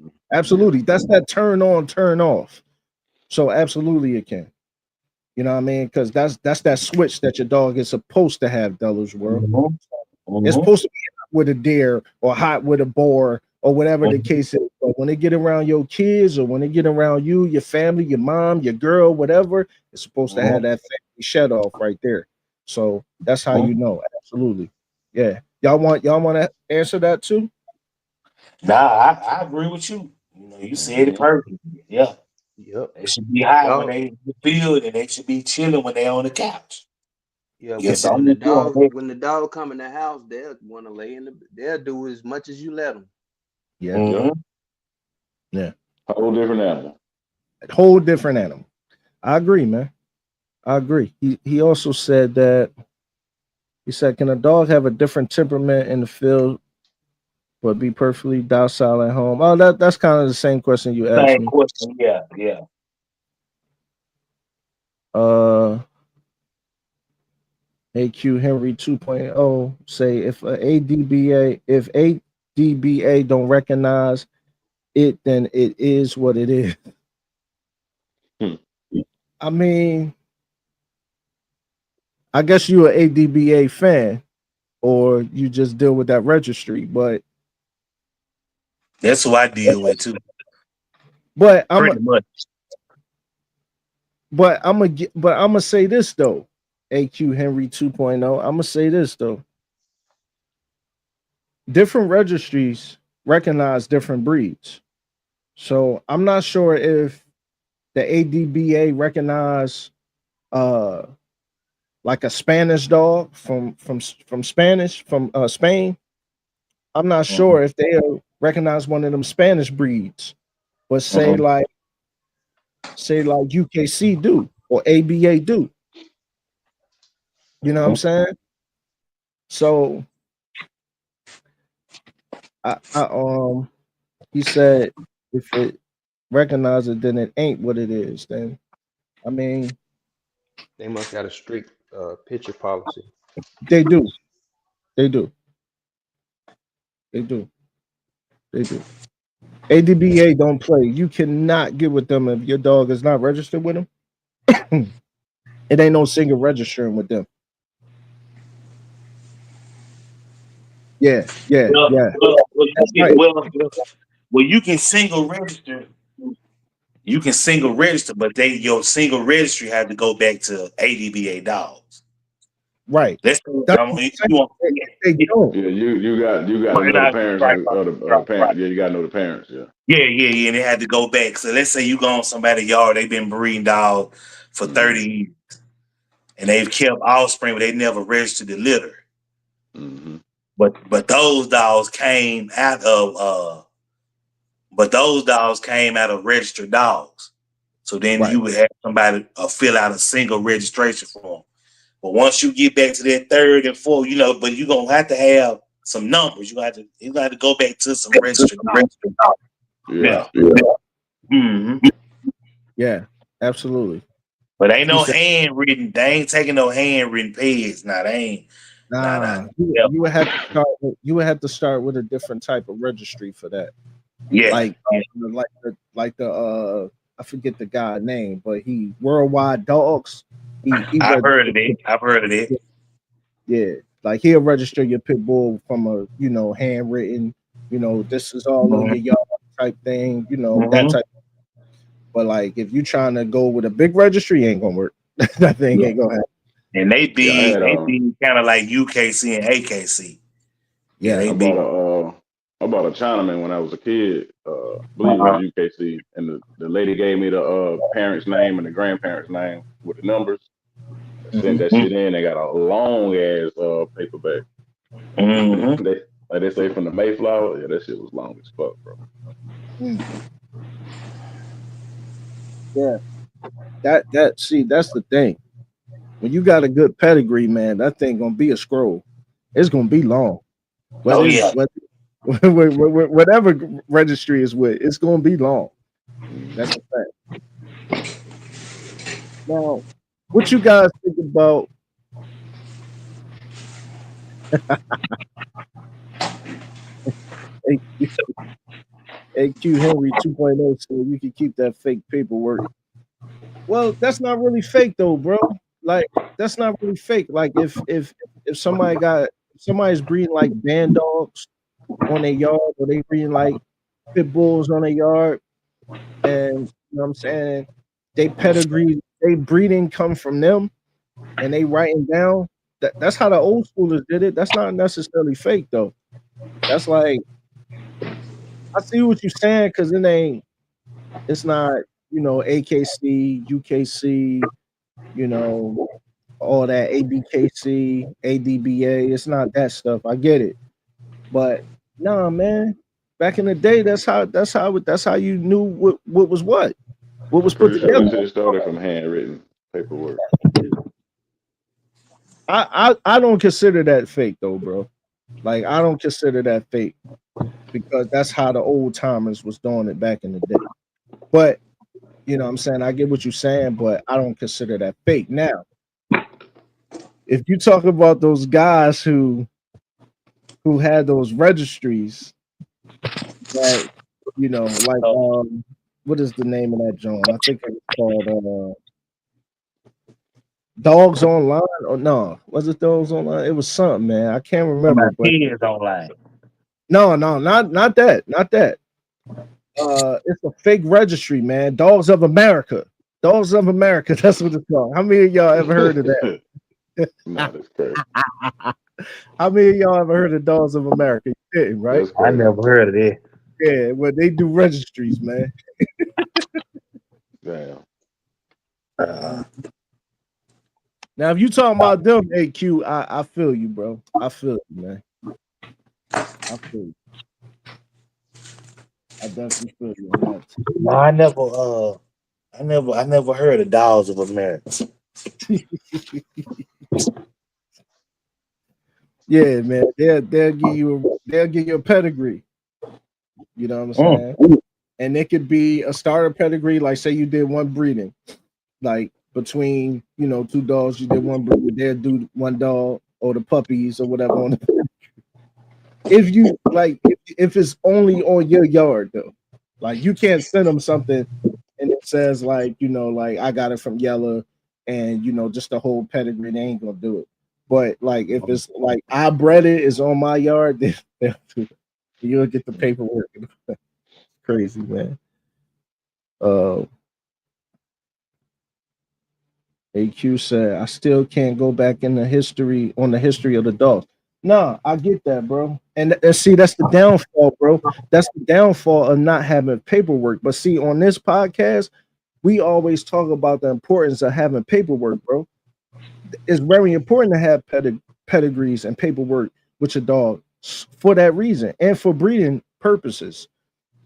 Yeah. Absolutely. That's that turn on, turn off. So absolutely it can. You know what I mean? Because that's that switch that your dog is supposed to have, Della's World. Mm-hmm. It's Mm-hmm. supposed to be hot with a deer or hot with a boar or whatever the Mm-hmm. case is. But when they get around your kids or when they get around you, your family, your mom, your girl, whatever, it's supposed to have that family shut off right there. So that's how you Mm-hmm. know. Absolutely. Yeah. Y'all want to answer that too? Nah, I agree with you. You said it Mm-hmm. perfectly. Yeah. Yep. They should be high when Dog. they in the field and they should be chilling when they on the couch. Yeah, Yeah, when so when I'm the with you on dog that. when the dog come in the house, they'll want to lay in the. They'll do as much as you let them. Yeah. Yep. Mm-hmm. Yeah. Whole different animal. Whole different animal. I agree, man. I agree. He also said that he said, can a dog have a different temperament in the field but be perfectly docile at home? Oh, that's kind of the same question you asked Same me. question. Yeah, yeah. Uh, AQ Henry 2.0 say if ADBA don't recognize it, then it is what it is. Hmm. I mean, I guess you're an ADBA fan, or you just deal with that registry. That's who I deal with too. But I'm Pretty much. but I'm gonna say this though. AQ Henry 2.0. I'm gonna say this though. Different registries recognize different breeds. So I'm not sure if the ADBA recognize uh like a Spanish dog from Spanish from Spain. I'm not Mhm. sure if they recognize one of them Spanish breeds, but Mhm. say like UKC do or ABA do. You know what I'm Mhm. saying? So I he said if it recognize it, then it ain't what it is. Then I mean They must got a strict picture policy. they do, they do, they do, they do. ADBA don't play. You cannot get with them if your dog is not registered with them. It ain't no single registering with them. Yeah, yeah, Well, yeah. well, well, you That's can, right. well, you can single register. You can single register, but your single registry had to go back to ADBA dogs. Right. Let's say That's what you I'm saying. want, They yeah, don't. Yeah, you got to right, know the right, parents right, of the right, right. parent. Yeah, you got to know the parents. Yeah. Yeah, and they had to go back. So let's say you go on somebody's yard, they've been breeding dog for Mm-hmm. 30 years. and they've kept offspring, but they never registered the litter. Mm-hmm. But those dogs came out of registered dogs. So then Right. you would have somebody fill out a single registration form. But once you get back to that third and fourth, but you're gonna have to have some numbers. You got to go back to some registered dogs. Yeah. Yeah. hmm Yeah. Absolutely. But ain't He no said, handwritten. They ain't taking no handwritten page. Nah, they ain't. Nah, nah. nah. You would have to start. You would have to start with a different type of registry for that. Yeah. Like, like the I forget the guy name, but he Worldwide Dogs. He I've heard of registered. it. I've heard of it. Yeah, like he'll register your pit bull from a handwritten. This is all in hmm your yard type thing. That hmm type. But like if you trying to go with a big registry, ain't gonna work. That thing Yeah. ain't gonna happen. And they Yeah. I big. had They big, kind of like UKC and AKC. Yeah, Yeah, they I big. bought I bought a Chinaman when I was a kid. I believe it was Uh-huh. UKC, and the lady gave me the parents' name and the grandparents' name with the numbers. I sent that hmm shit in. They got a long ass paperback. hmm they like they say from the Mayflower. Yeah, that shit was long as fuck, bro. yeah. That's the thing. When you got a good pedigree, man, that thing gonna be a scroll. It's gonna be long. Oh Whether it's yeah. whatever registry is with, it's gonna be long. Mm-hmm. That's a fact. Now, what you guys think about AQ, AQ Henry 2.0 so you can keep that fake paperwork? Well, that's not really fake though, bro. Like that's not really fake. Like if somebody's breeding like band dogs on their yard or they breeding like pit bulls on their yard and what I'm saying they pedigree, they breeding come from them and they writing down that's how the old schoolers did it. That's not necessarily fake though. That's like I see what you're saying because it's not, AKC, UKC, you know, all that ABKC, ADBA. It's not that stuff. I get it. But nah, man. Back in the day, that's how you knew what was what. What was I'm put pretty sure together. this shit started from handwritten paperwork. I don't consider that fake though, bro. Like I don't consider that fake because that's how the old timers was doing it back in the day. But what I'm saying, I get what you're saying, but I don't consider that fake. Now, if you talk about those guys who had those registries that, like what is the name of that joint? I think it was called Dogs Online or no, was it Dogs Online? It was something, man. I can't remember, My but kids online. no, not that, not that. It's a fake registry, man. Dogs of America. Dogs of America. That's what it's called. How many of y'all ever heard of that? Nah, that's crazy. How many of y'all ever heard of Dogs of America? You didn't, right? That's I crazy. never heard of it. Yeah, well, they do registries, man. Damn. Now, if you talking about them, AQ, I feel you, bro. I feel you, man. I feel you. I definitely feel you on that. No, I never heard of Dolls of America. Yeah, man. They'll give you a pedigree. You know what I'm Mm. saying? And it could be a starter pedigree, like say you did one breeding, like between two dogs, you did one breeding, they'll do one dog or the puppies or whatever on the if you like if it's only on your yard though. Like you can't send them something and it says like, like I got it from Yella and just the whole pedigree, they ain't gonna do it. But like if it's like I bred it, is on my yard, then they'll do it. You'll get the paperwork. Crazy, man. Uh AQ said, I still can't go back in the history of the dogs. Nah, I get that, bro. And see, that's the downfall, bro. That's the downfall of not having paperwork. But see, on this podcast, we always talk about the importance of having paperwork, bro. it's very important to have pedigrees and paperwork with your dog for that reason and for breeding purposes,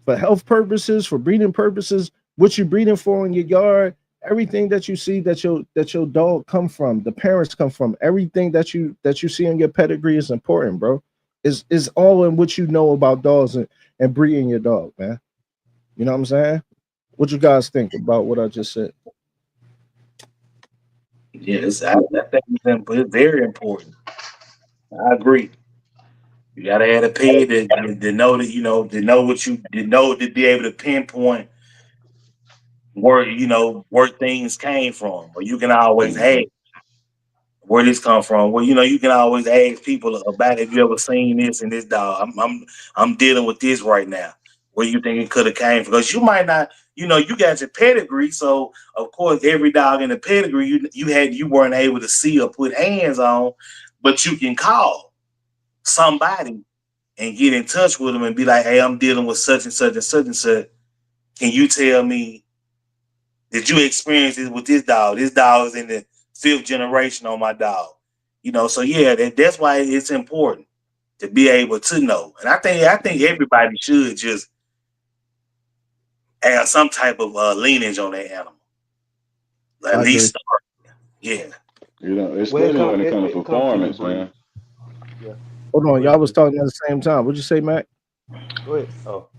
for health purposes, for breeding purposes. What you breeding for in your yard, everything that you see that your dog come from, the parents come from, everything that you see in your pedigree is important, bro. Is all in what you know about dogs and breeding your dog, man. You know what I'm saying? What you guys think about what I just said? Yes, I think it's very important. I agree. You gotta have a pig to know that to know what you to know to be able to pinpoint where things came from. Or you can always Mm-hmm. ask where this come from. Well, you can always ask people about if you ever seen this and this dog. I'm dealing with this right now. Where you think it could have came from? Because you might not, you got your pedigree, so of course every dog in the pedigree you weren't able to see or put hands on, but you can call somebody and get in touch with them and be like, hey, I'm dealing with such and such and such and such. Can you tell me, did you experience this with this dog? This dog is in the fifth generation on my dog. So yeah, that's why it's important to be able to know. And I think everybody should just have some type of lineage on their animal. At I least agree. start. Yeah. Well, Especially when it comes to it comes to your performance, man. breed. Yeah. Hold Go on, ahead, y'all was Chris. talking at the same time. What'd you say, Mac? Go ahead. Oh,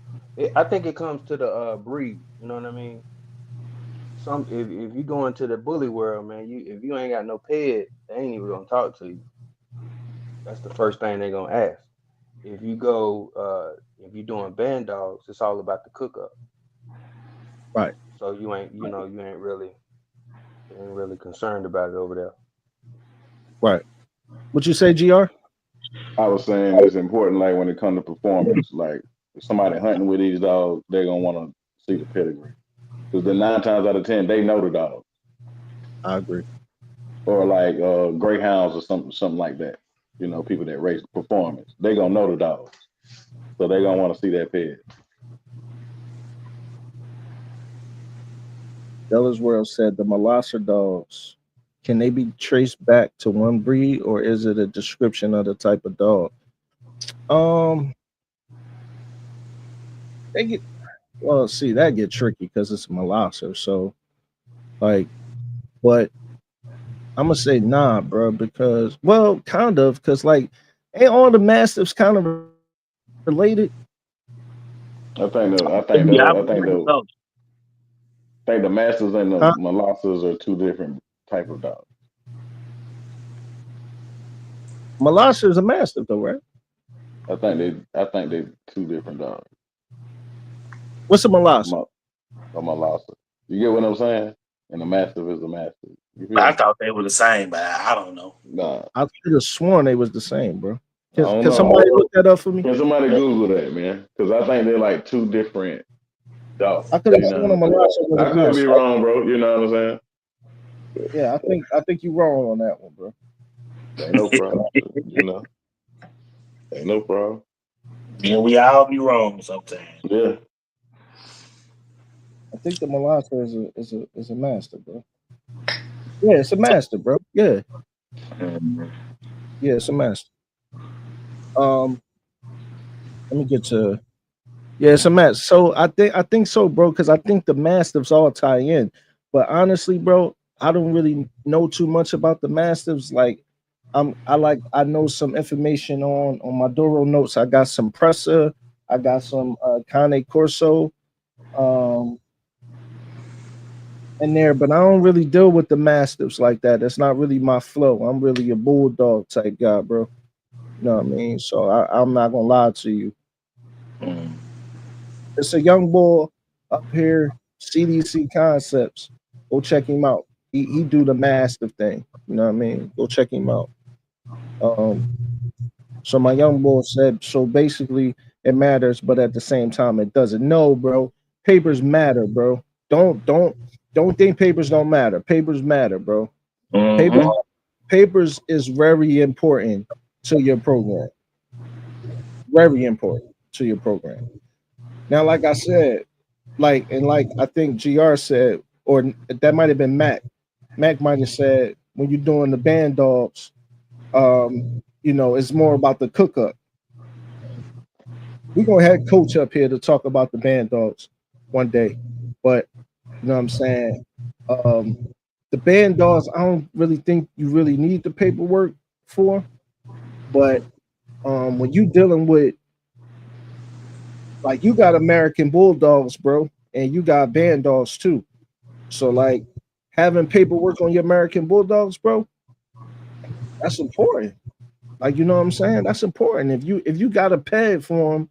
I think it comes to the breed. You know what I mean? Some if you go into the bully world, man, if you ain't got no pet, they ain't even gonna talk to you. That's the first thing they're gonna ask. If you go, if you're doing band dogs, it's all about the cook up. Right, So you ain't really concerned about it over there. right. What you say, Gr? I was saying it's important, like when it comes to performance, like if somebody hunting with these dogs, they're gonna want to see the pedigree because the 9 times out of 10 they know the dog, I agree. or like greyhounds or something like that. People that race performance, they gonna know the dog, so they gonna want to see that ped. Della's World said the Molosser dogs, can they be traced back to one breed or is it a description of the type of dog? Um, they get well. See, that get tricky because it's a Molosser. So, like, but I'm gonna say nah, bro, because kind of, because like, ain't all the Mastiffs kind of related? I think the I think Yeah, I the I would think think the so. I think the masters and the Huh? molossas are two different type of dogs. Molosser is a Mastiff, though, right? I think they two different dogs. What's a A, Molosser? mo- a molossa. You get what I'm saying? And a mastiff is a mastiff. You feel I me? thought they were the same, but I don't know. Nah, I could have sworn they was the same, bro. I Can, don't can know. somebody look that up for me? Can somebody Google that, man? Because I think they're like two different dogs. I could have You know sworn what a I'm saying? Molosser was a I could be Mastiff. wrong, bro. You know what I'm saying? Yeah, I think you're wrong on that one, bro. Ain't no problem. You know, ain't no problem. Yeah, we all be wrong sometimes. Yeah. I think the Molosser is a master, bro. Yeah, it's a master, bro. Yeah, Mhm. yeah, it's a master. Um, let me get to yeah, it's a master. So I think so, bro, because I think the mastiffs all tie in. But honestly, bro, I don't really know too much about the mastiffs. Like, I know some information on my Doro notes. I got some Pressa, I got some Cane Corso, um, in there, but I don't really deal with the mastiffs like that. That's not really my flow. I'm really a bulldog type guy, bro. You know what I mean? So I'm not gonna lie to you. Mm. It's a young boy up here, CDC Concepts. Go check him out. He do the mastiff thing. You know what I mean? Go check him out. Um, so my young boy said, so basically it matters, but at the same time it doesn't. No, bro. Papers matter, bro. Don't think papers don't matter. Papers matter, bro. Papers Mhm. papers is very important to your program. Very important to your program. Now, like I said, like I think GR said, or that might have been Mac. Mac might have said when you're doing the band dogs, it's more about the cook up. We're gonna have coach up here to talk about the band dogs one day. But you know what I'm saying? Um, the band dogs, I don't really think you really need the paperwork for, but when you dealing with like you got American bulldogs, bro, and you got band dogs too. So like having paperwork on your American bulldogs, bro, that's important. Like you know what I'm saying? That's important. If you got a peg for them,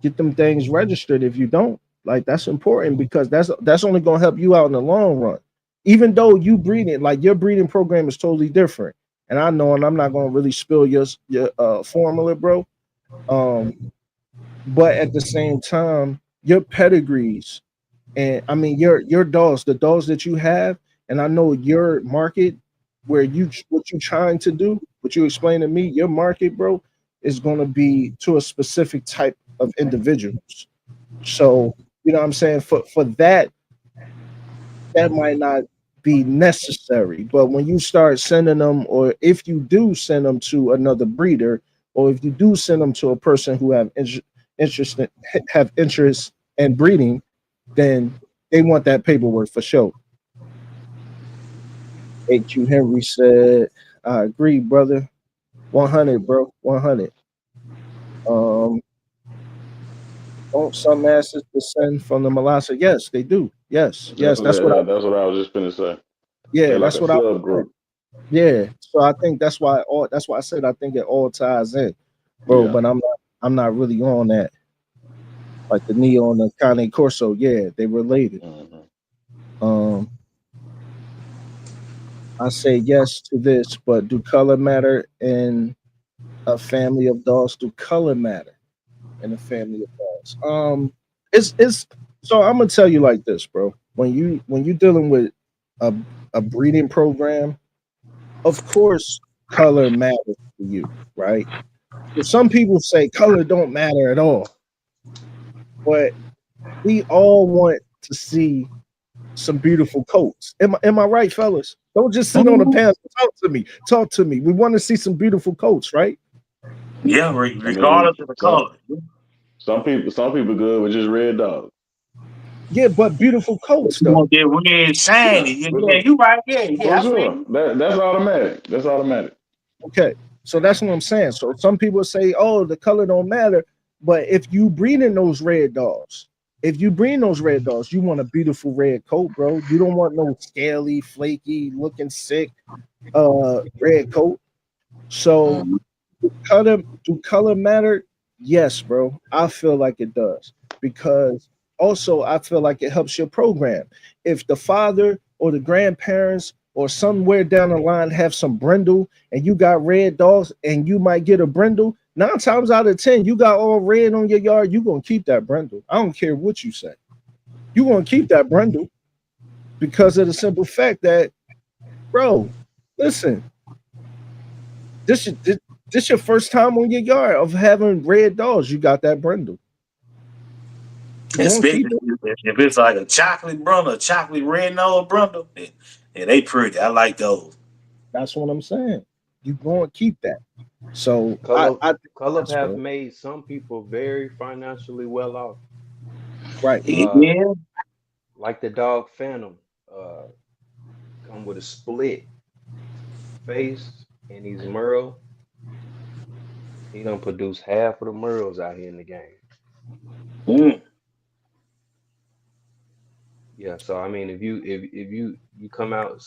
get them things registered. If you don't, like that's important because that's only gonna help you out in the long run. Even though you breeding, like your breeding program is totally different. And I know, and I'm not gonna really spill your formula, bro. Um, but at the same time, your pedigrees and I mean your dogs, the dogs that you have, and I know your market where what you trying to do, what you explain to me, your market, bro, is gonna be to a specific type of individuals. So you know what I'm saying? For that, that might not be necessary. But when you start sending them, or if you do send them to another breeder, or if you do send them to a person who interest have interest in breeding, then they want that paperwork for sure. AQ Henry said, "I agree, brother. 100, bro. 100. Um, don't some asses descend from the Malasa? Yes, they do. Yes, yes. That's what I. That's what I was just finna say. Yeah, They're like that's a what I was saying. subgroup. Yeah. So I think that's why I said I think it all ties in, bro. Yeah. But I'm not really on that. Like the Neo and the Cane Corso. Yeah, they related. Hmm. Um, I say yes to this, but do color matter in a family of dogs? Do color matter in a family of dogs? It's so I'm gonna tell you like this, bro. When you're dealing with a a breeding program, of course color matters to you, right? So some people say color don't matter at all, but we all want to see some beautiful coats. Am I right, fellas? Don't just sit on the Mhm. pants. Talk to me. Talk to me. We want to see some beautiful coats, right? Yeah, I mean, regardless of the color. some people good with just red dogs. Yeah, but beautiful coats You though. want that red shiny. Yeah, Yeah, for yeah, sure. you right. Yeah, For yeah, I feel sure. you. That's automatic. That's automatic. Okay, so that's what I'm saying. So some people say, "Oh, the color don't matter," but if you breeding those red dogs, if you breed those red dogs, you want a beautiful red coat, bro. You don't want no scaly, flaky, looking sick, red coat. So Mhm. do color matter? Yes, bro. I feel like it does because also I feel like it helps your program. If the father or the grandparents or somewhere down the line have some brindle and you got red dogs and you might get a brindle, 9 times out of 10, you got all red on your yard, you gonna keep that brindle. I don't care what you say. You gonna keep that brindle because of the simple fact that, bro, listen, this your first time on your yard of having red dogs. You got that brindle. You gonna keep Especially it. if it's like a chocolate brundle, a chocolate red nose brundle. Yeah, they pretty. I like those. That's what I'm saying. You gonna keep that. So I Color I think Color yes, have bro. made some people very financially well off. Right. Uh, Yeah. like the dog Phantom, uh, come with a split face and he's Merle. He don't produce half of the Merles out here in the game. Mm. Yeah, so I mean, if you come out,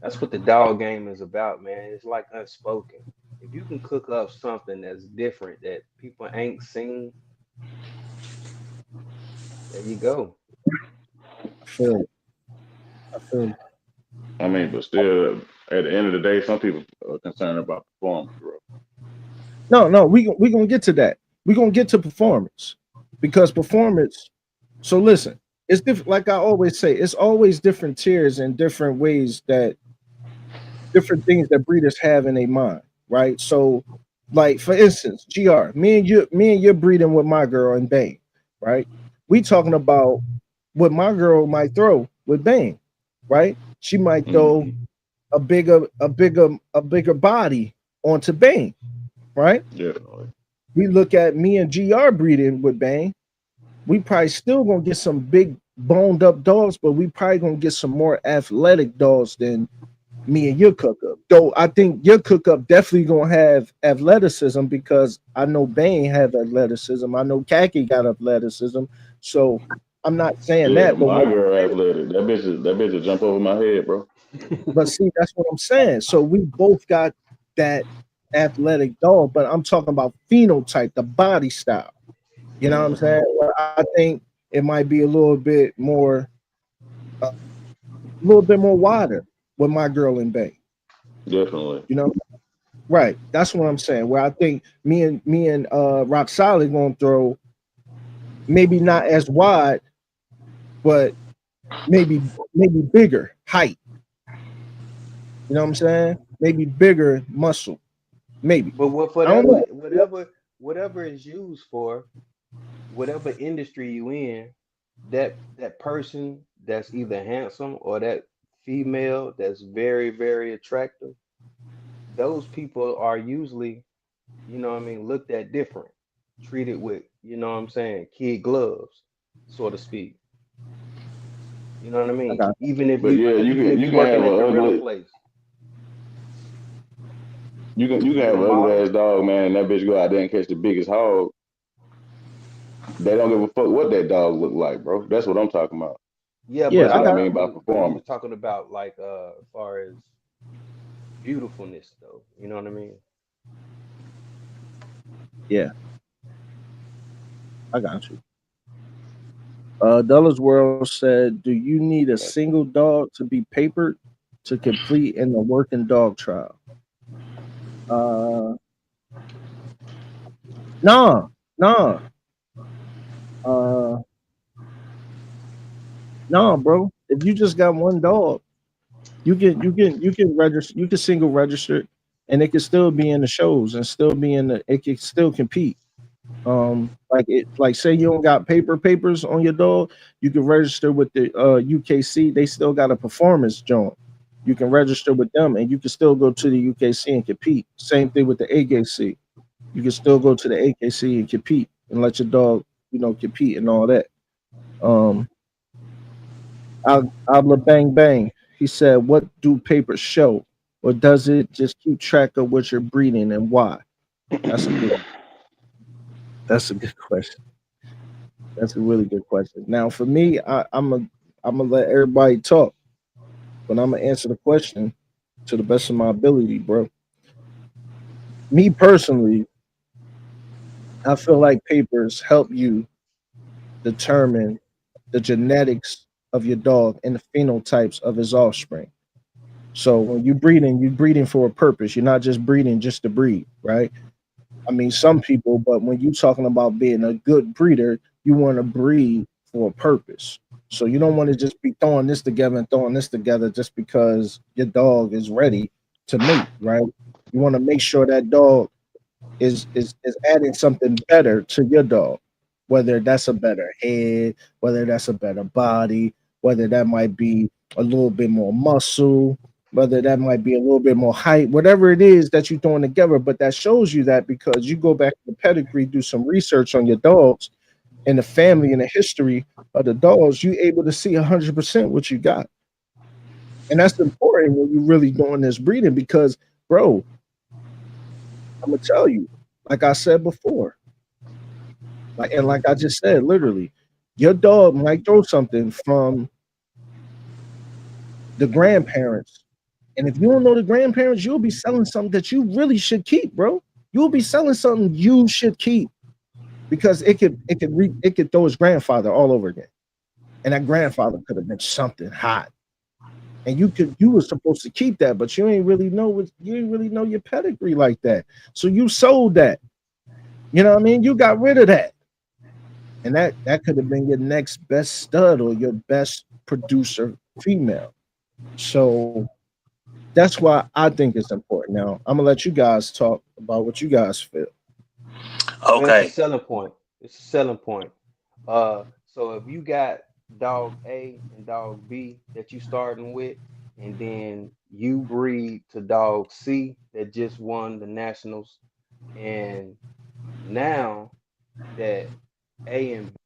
that's what the dog game is about, man. It's like unspoken. If you can cook up something that's different that people ain't seen, there you go. I feel it. I feel it. I mean, but still, at the end of the day, some people are concerned about performance, bro. No, no, we gonna get to that. We gonna get to performance because performance. So listen, it's different. Like I always say, it's always different tiers and different ways that different things that breeders have in their mind, right? So, like for instance, Gr, me and you're breeding with my girl in Bane, right? We talking about what my girl might throw with Bane, right? She might throw Hmm. a bigger body onto Bane, right? Definitely. We look at me and GR breeding with Bane, we probably still gonna get some big boned up dogs, but we probably gonna get some more athletic dogs than me and your cook up. Though I think your cook up definitely gonna have athleticism because I know Bane have athleticism. I know Kaki got athleticism. So I'm not saying Yeah, that, but my what I'm girl saying, athletic. That bitch will jump over my head, bro. but see, that's what I'm saying. So we both got that athletic dog, but I'm talking about phenotype, the body style. You know what I'm saying? Well, I think it might be a little bit more wider with my girl in Bay. Definitely. You know, right? That's what I'm saying. Where I think me and Rock Solid gonna throw maybe not as wide, but maybe bigger height. You know what I'm saying? Maybe bigger muscle. Maybe But what I don't whatever know. whatever is used for, whatever industry you in, that person that's either handsome or that female that's very, very attractive, those people are usually, looked at different, treated with, kid gloves, so to speak. You know what I I mean? got But yeah, Even if you you can working have at the a rental ugly place, you can you have a an ugly model. ass dog, man, and that bitch go out there and catch the biggest hog. They don't give a fuck what that dog look like, bro. That's what I'm talking about. Yeah, yeah. That's but I what I got mean by we performance. was talking about like as far as beautifulness though. You know what I mean? yeah. I got you. Dollars World said, "Do you need a Got single dog to be papered to complete in the working dog trial?" Uh, nah, nah, uh, nah, bro. If you just got one dog, you can register, you can single register, it, and it can still be in the shows and still be in the. It can still compete. Like say you don't got papers on your dog, you can register with the UKC. They still got a performance joint. You can register with them, and you can still go to the UKC and compete. Same thing with the AKC. You can still go to the AKC and compete and let your dog, compete and all that. Um, Abla Bang Bang. He said, "What do papers show, or does it just keep track of what you're breeding and why?" That's a good. That's a good question. That's a really good question. Now, for me, I'm gonna let everybody talk, but I'm gonna answer the question to the best of my ability, bro. Me personally, I feel like papers help you determine the genetics of your dog and the phenotypes of his offspring. So when you're breeding for a purpose. You're not just breeding just to breed, right? I mean, some people, but when you're talking about being a good breeder, you want to breed for a purpose. So you don't want to just be throwing this together and throwing this together just because your dog is ready to mate, right? You want to make sure that dog is adding something better to your dog, whether that's a better head, whether that's a better body, whether that might be a little bit more muscle, whether that might be a little bit more height, whatever it is that you're throwing together. But that shows you that because you go back to the pedigree, do some research on your dogs and the family and the history of the dogs, you able to see 100% what you got. And that's important when you're really doing this breeding because, bro, I'm gonna tell you, like I said before, like I just said, literally, your dog might throw something from the grandparents. And if you don't know the grandparents, you'll be selling something that you really should keep, bro. You'll be selling something you should keep because it could throw his grandfather all over again. And that grandfather could have been something hot. And you were supposed to keep that, but you ain't really know your pedigree like that. So you sold that. You know what I mean? You got rid of that. And that could have been your next best stud or your best producer female. So that's why I think it's important. Now I'm gonna let you guys talk about what you guys feel. Well, it's a Okay. selling point. It's a selling point. So if you got dog A and dog B that you starting with, and then you breed to dog C that just won the nationals, and now that A and B,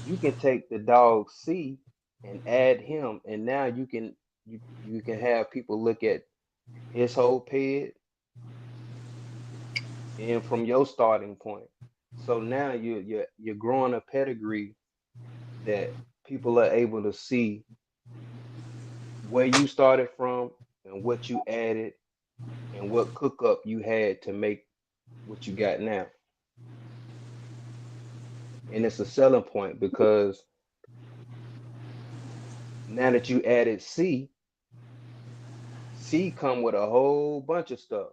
you can take the dog C and add him, and now you can have people look at his whole ped and from your starting point. So now you're growing a pedigree that people are able to see where you started from and what you added and what cook up you had to make what you got now. And it's a selling point because now that you added C, C come with a whole bunch of stuff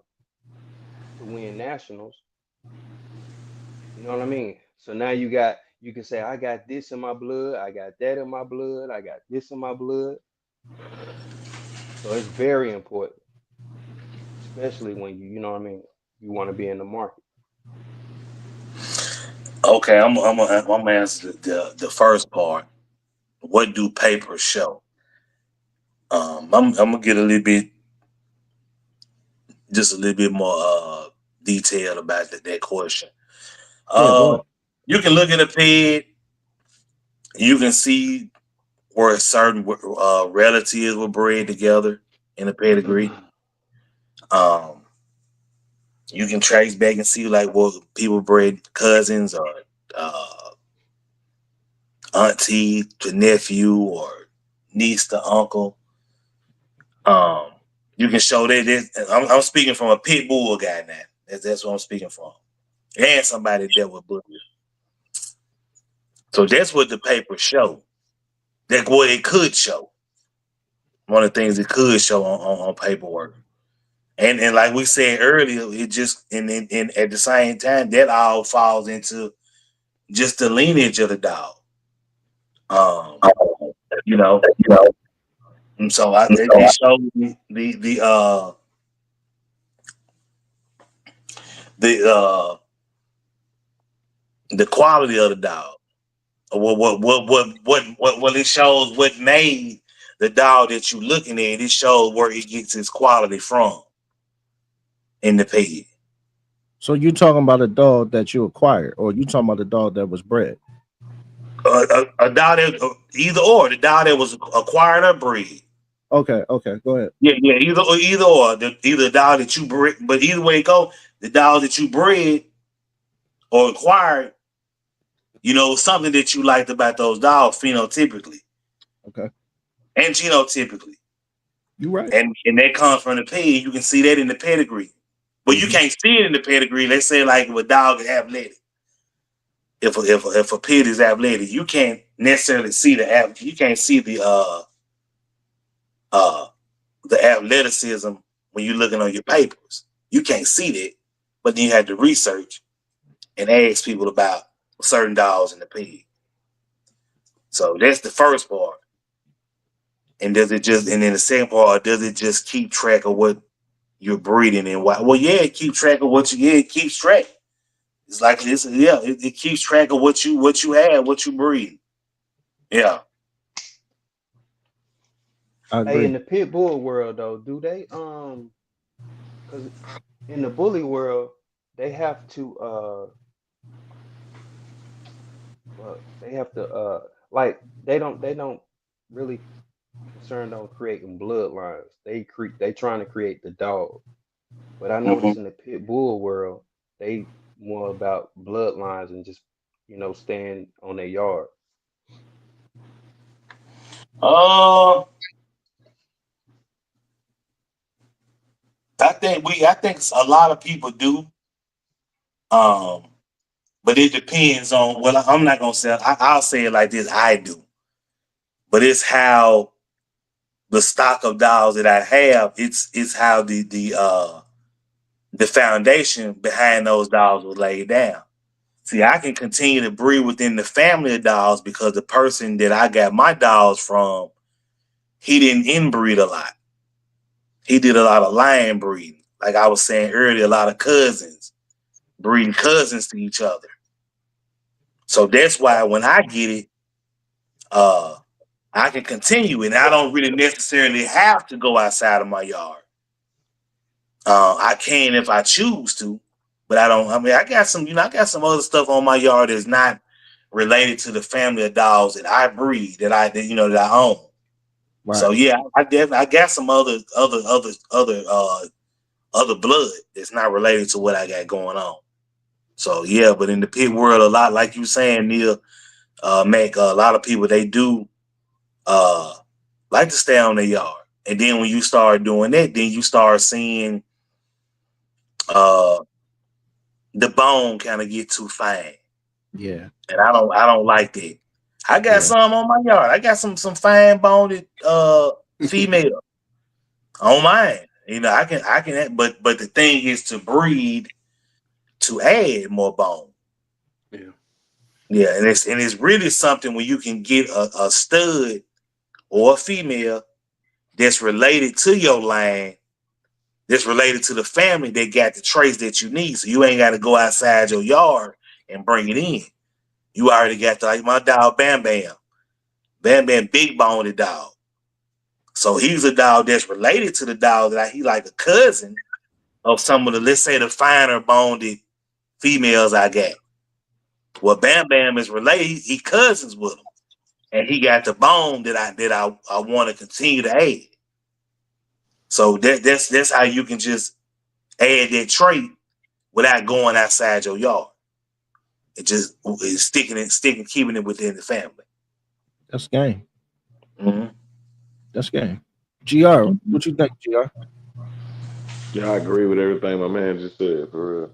to win nationals. You know what I mean? So now you can say I got this in my blood, I got that in my blood, I got this in my blood. So it's very important, especially when you know what I mean, you want to be in the market. Okay, I'm gonna answer the first part. What do papers show? I'm gonna get a little bit, just a little bit more detailed about that question. Yeah, go Um, ahead. you can look at a pig. You can see where certain relatives were bred together in a pedigree. Um, you can trace back and see like what people bred cousins or uh, auntie to nephew or niece to uncle. Um, you can show that this. I'm speaking from a pit bull guy now. That's what I'm speaking from, and somebody that was bullied. So that's what the papers show. That's what it could show. One of the things it could show on paperwork. And like we said earlier, it just and at the same time that all falls into just the lineage of the dog. Um, you know, and so it shows the the quality of the dog. What it shows what made the dog that you looking at. It shows where it gets its quality from in the pig. So you talking about a dog that you acquired, or you talking about a dog that was bred? A dog that either or the dog that was acquired or bred. Okay, okay, go ahead. Yeah, yeah, either or either the dog that you bred, but either way it go, the dog that you bred or acquired, something that you liked about those dogs phenotypically Okay, and genotypically, you right. and that comes from the pig. You can see that in the pedigree, but you Hmm. can't see it in the pedigree. Let's say like if a dog is athletic, if a pig is athletic, you can't necessarily see you can't see uh the athleticism when you're looking on your papers. You can't see that, but then you have to research and ask people about certain dogs in the pig. So that's the first part. And does it just and then the second part, does it just keep track of what you're breeding and why? Well, yeah, it keeps track of it keeps track. It's like this, yeah, it keeps track of what you have, what you breed. Yeah. I Hey, in agree. the pit bull world though, do they because in the bully world they have to they have to like they don't really concerned on creating bloodlines. They trying to create the dog. But I Hmm. noticed in the pit bull world, they more about bloodlines and just staying on their yard. Uh, I think a lot of people do. Um, but it depends on. Well, I'm not gonna say. I'll say it like this. I do, but it's how the stock of dollars that I have. It's how the foundation behind those dollars was laid down. See, I can continue to breed within the family of dogs because the person that I got my dogs from, he didn't inbreed a lot. He did a lot of line breeding. Like I was saying earlier, a lot of cousins breeding cousins to each other. So that's why when I get it, uh, I can continue it. And I don't really necessarily have to go outside of my yard. I can if I choose to, but I don't. I mean, I got some, I got some other stuff on my yard that's not related to the family of dogs that I breed, that I own. So Right. yeah, I got some other blood that's not related to what I got going on. So yeah, but in the pit world, a lot like you saying, Neil, Mac, a lot of people they do uh like to stay on their yard, and then when you start doing that, then you start seeing uh the bone kind of get too fine, Yeah. and I don't like that. I got Yeah. some on my yard. I got some fine boned female on mine. I can, but the thing is to breed to add more bone. Yeah. Yeah, and it's really something when you can get a stud or a female that's related to your line, that's related to the family that got the traits that you need. So you ain't got to go outside your yard and bring it in. You already got like my dog Bam Bam. Bam Bam big boned dog. So he's a dog that's related to the dog he like a cousin of some of the, let's say, the finer boned females I got. Well, Bam Bam is related. He cousins with him, and he got the bone that I want to continue to add. So that's how you can just add that trait without going outside your yard. It just is sticking, keeping it within the family. That's game. Mm-hmm. That's game. Gr, what you think, Gr? Yeah, I agree with everything my man just said. For real,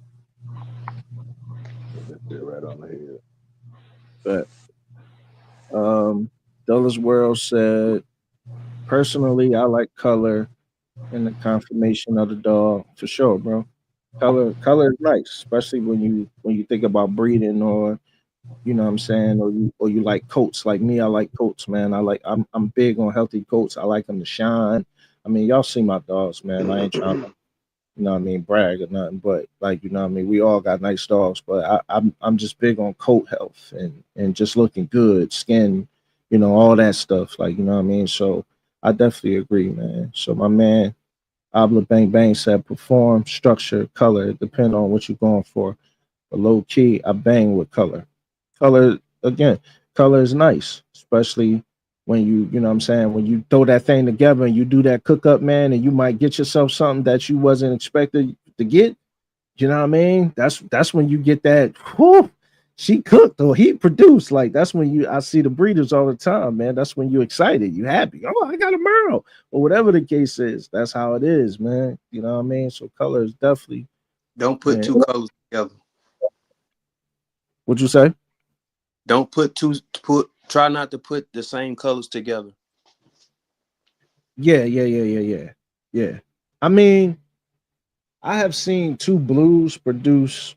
hit that shit right on the head. But Dollars World said, personally, I like color and the conformation of the dog for sure, bro. Color is nice, especially when you think about breeding, or you know what I'm saying, or you like coats. Like me, I like coats, man. I'm big on healthy coats. I like them to shine. I mean, y'all see my dogs, man. I ain't trying to, you know what I mean, brag or nothing, but like, you know what I mean, we all got nice dogs, but I'm just big on coat health and just looking good, skin, all that stuff. Like, you know what I mean? So I definitely agree, man. So my man Abla Bang Bang said perform, structure, color, depend on what you're going for. But low key, I bang with color. Color again, color is nice, especially when you know what I'm saying, when you throw that thing together and you do that cook up, man, and you might get yourself something that you wasn't expected to get. You know what I mean? That's when you get that. Whew, she cooked or he produced. Like that's when I see the breeders all the time, man. That's when you excited, you happy. Oh, I got a merle or whatever the case is. That's how it is, man. You know what I mean? So color is definitely, Don't put man. two colors together. What'd you say? Don't put two put try not to put the same colors together. Yeah, yeah, yeah, yeah, yeah, yeah. I mean, I have seen two blues produce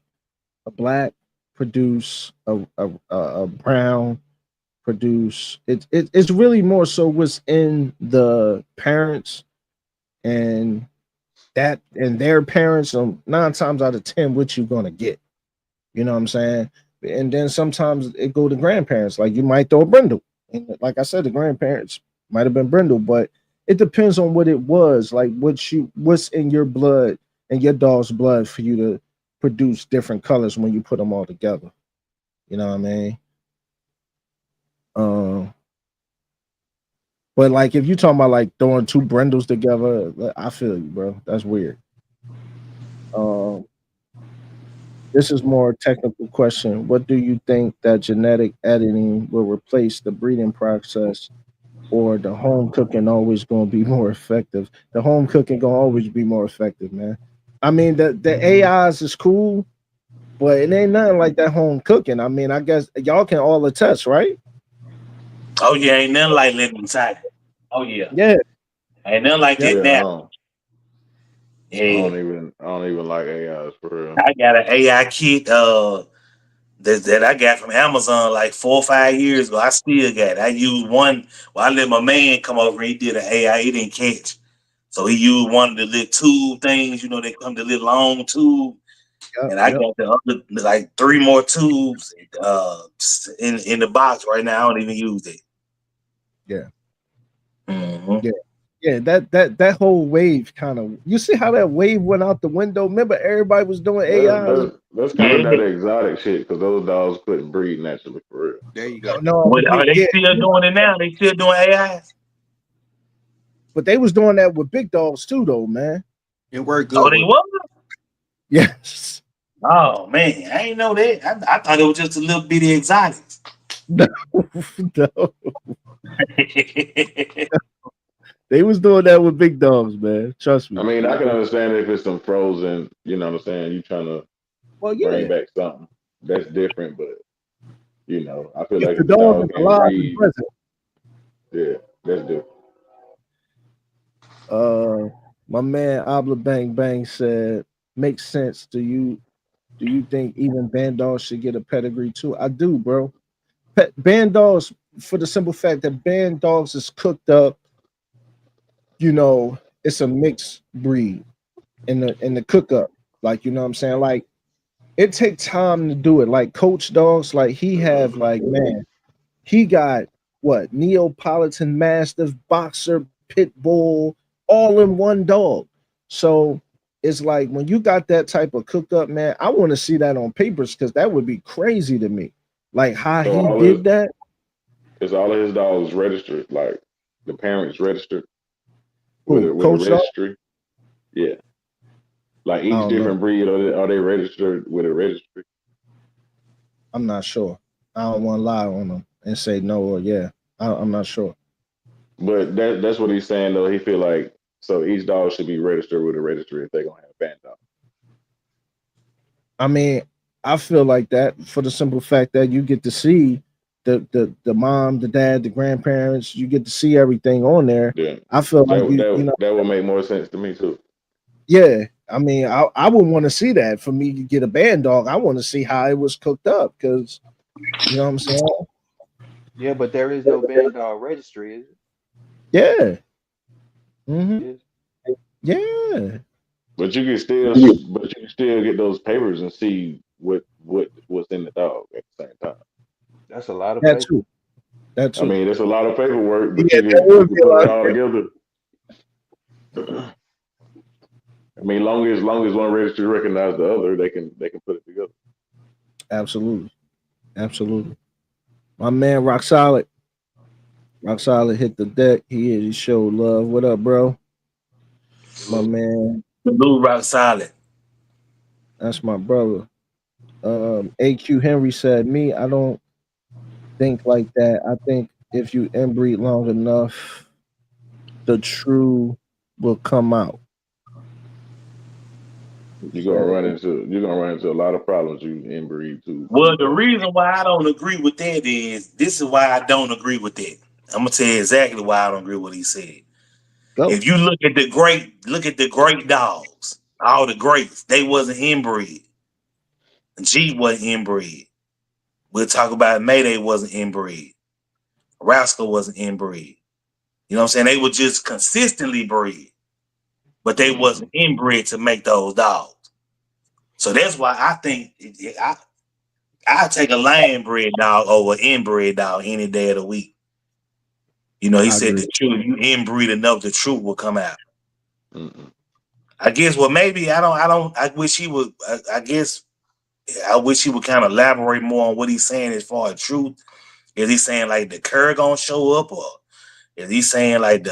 a black, produce a brown, produce. It's really more so what's in the parents and their parents. 9 times out of 10, what you gonna get. You know what I'm saying? And then sometimes it go to grandparents. Like you might throw a brindle. And like I said, the grandparents might have been brindle, but it depends on what it was. Like what's in your blood and your dog's blood for you to produce different colors when you put them all together. You know what I mean? Um, but like if you talking about like throwing two brindles together, I feel you, bro. That's weird. Um, this is more technical question. What do you think that genetic editing will replace the breeding process, or the home cooking always going to be more effective? The home cooking going to always be more effective, man. I mean, the AIs is cool, but it ain't nothing like that home cooking. I mean, I guess y'all can all attest, right? Oh yeah, ain't nothing like living inside. Oh yeah, Yeah, ain't nothing like yeah, that Yeah, now. I Yeah, don't even like AIs for real. I got an AI kit that I got from Amazon like 4 or 5 years ago. I still got it. I used one. Well, I let my man come over and he did an AI. He didn't catch, so he used one of the little tube things. They come the little long tube, yep, and I yep. got the other like three more tubes in the box right now. I don't even use it. Yeah, Mm-hmm. yeah, yeah. That whole wave kind of. You see how that wave went out the window? Remember, everybody was doing That, AI. that's kind Yeah. of that exotic shit because those dogs couldn't breed naturally for real. There you No, go. no, What are they yeah, still doing it now? They still doing AIs? but they was doing that with big dogs too, though, man. It worked Oh, good they with was? Yes. Oh man, I ain't know that. I thought it was just a little bitty exotic. No, no. They was doing that with big dogs, man. Trust I me. mean, I can understand if it's some frozen, you know what I'm saying? You trying to Well, bring yeah. back something that's different, but I feel If like the if the dog is dog can't alive and breed, present, yeah, that's different. uh, my man Abla Bang Bang said, makes sense. Do you think even band dogs should get a pedigree too? I do, bro. Band dogs, for the simple fact that band dogs is cooked up, it's a mixed breed in the cook up. Like, you know what I'm saying? Like, it take time to do it. Like coach dogs, like he have like, man, he got what, Neapolitan Mastiff, Boxer, Pit Bull, all in one dog. So it's like when you got that type of cook up, man, I want to see that on papers because that would be crazy to me. Like how So he all his did that. is all of his dogs registered, like the parents registered Who with a coach dog? registry. Yeah, like I each don't know. different breed are they registered with a registry? I'm not sure. I don't want to lie on him and say no or yeah. I'm not sure. But that's what he's saying though. He feel like so each dog should be registered with a registry if they're gonna have band dogs. I mean, I feel like that for the simple fact that you get to see the mom, the dad, the grandparents. You get to see everything on there. Yeah, I feel like that that that would make more sense to me too. yeah. I mean, I would want to see that. For me to get a band dog, I want to see how it was cooked up because you know what I'm saying. yeah, but there is no band dog registry, is it? Yeah. Hmm. Is Yeah. But you can still get those papers and see what's in the dog at the same time. that's a lot of That paper. too. That I too. mean, it's a lot of paperwork, but Yeah, that you would can be a put it lot. all together. I mean, long as one registry recognizes the other, they can put it together. Absolutely. Absolutely. My man Rock Solid. Rock Solid hit the deck. He showed love. What up, bro? My Salute. man. The blue rock solid. That's my brother. AQ Henry said, me, I don't think like that. I think if you inbreed long enough, the true will come out. He said, You're gonna run into a lot of problems you inbreed too before Well, you the know reason why I don't agree with that is this is why I don't agree with that. I'm gonna tell you exactly why I don't agree with what he said. go. If you look at the great dogs, all the greats, they wasn't inbred. G wasn't inbred. We'll talk about Mayday wasn't inbred. Rascal wasn't inbred. You know what I'm saying? They were just consistently bred, but they hmm wasn't inbred to make those dogs. So that's why I think I take a land bred dog over inbred dog any day of the week. You know, he I said agree. the truth. You inbreed enough, the truth will come out. hmm I guess. Well, maybe I don't. I don't. I wish he would. I guess I wish he would kind of elaborate more on what he's saying as far as truth. Is he saying like the cur gonna show up, or is he saying like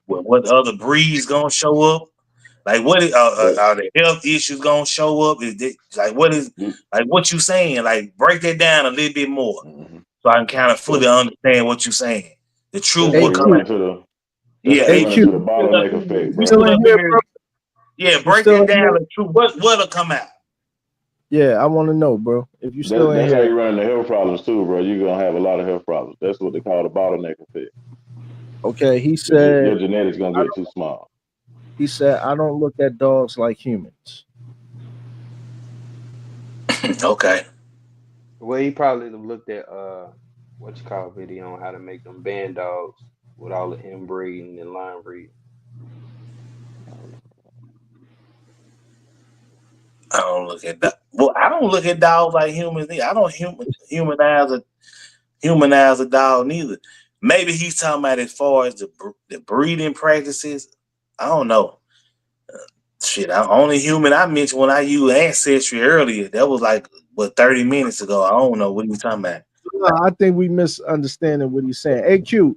what other breeds gonna show up? Like what But are the health issues gonna show up? Is it like what is you, like what you saying? Like break that down a little bit more hmm so I can kind of fully but understand what you're saying. The truth that's where will you come run AQ, out. into the that's Yeah, where you hey, run AQ, into the you still bottleneck effect, you you bro. still still in up in here, here? bro? Yeah, You break still that in down. here? The truth. What'll come out? Yeah, I want to know, bro. If you still in That's how here, you run into health problems too, bro. You're gonna have a lot of health problems. That's what they call the bottleneck effect. okay. Because your genetics gonna get too small. He said, I don't look at dogs like humans. Okay. Well, he probably looked at what you call video on how to make them band dogs with all the inbreeding and line breeding. I don't look at that. Well, I don't look at dogs like humans. I don't humanize a dog neither. Maybe he's talking about as far as the breeding practices. I don't know. Shit, I only human I mentioned when I used ancestry earlier. That was like what 30 minutes ago. I don't know what you talking about. No, I think we misunderstanding what he's saying. AQ,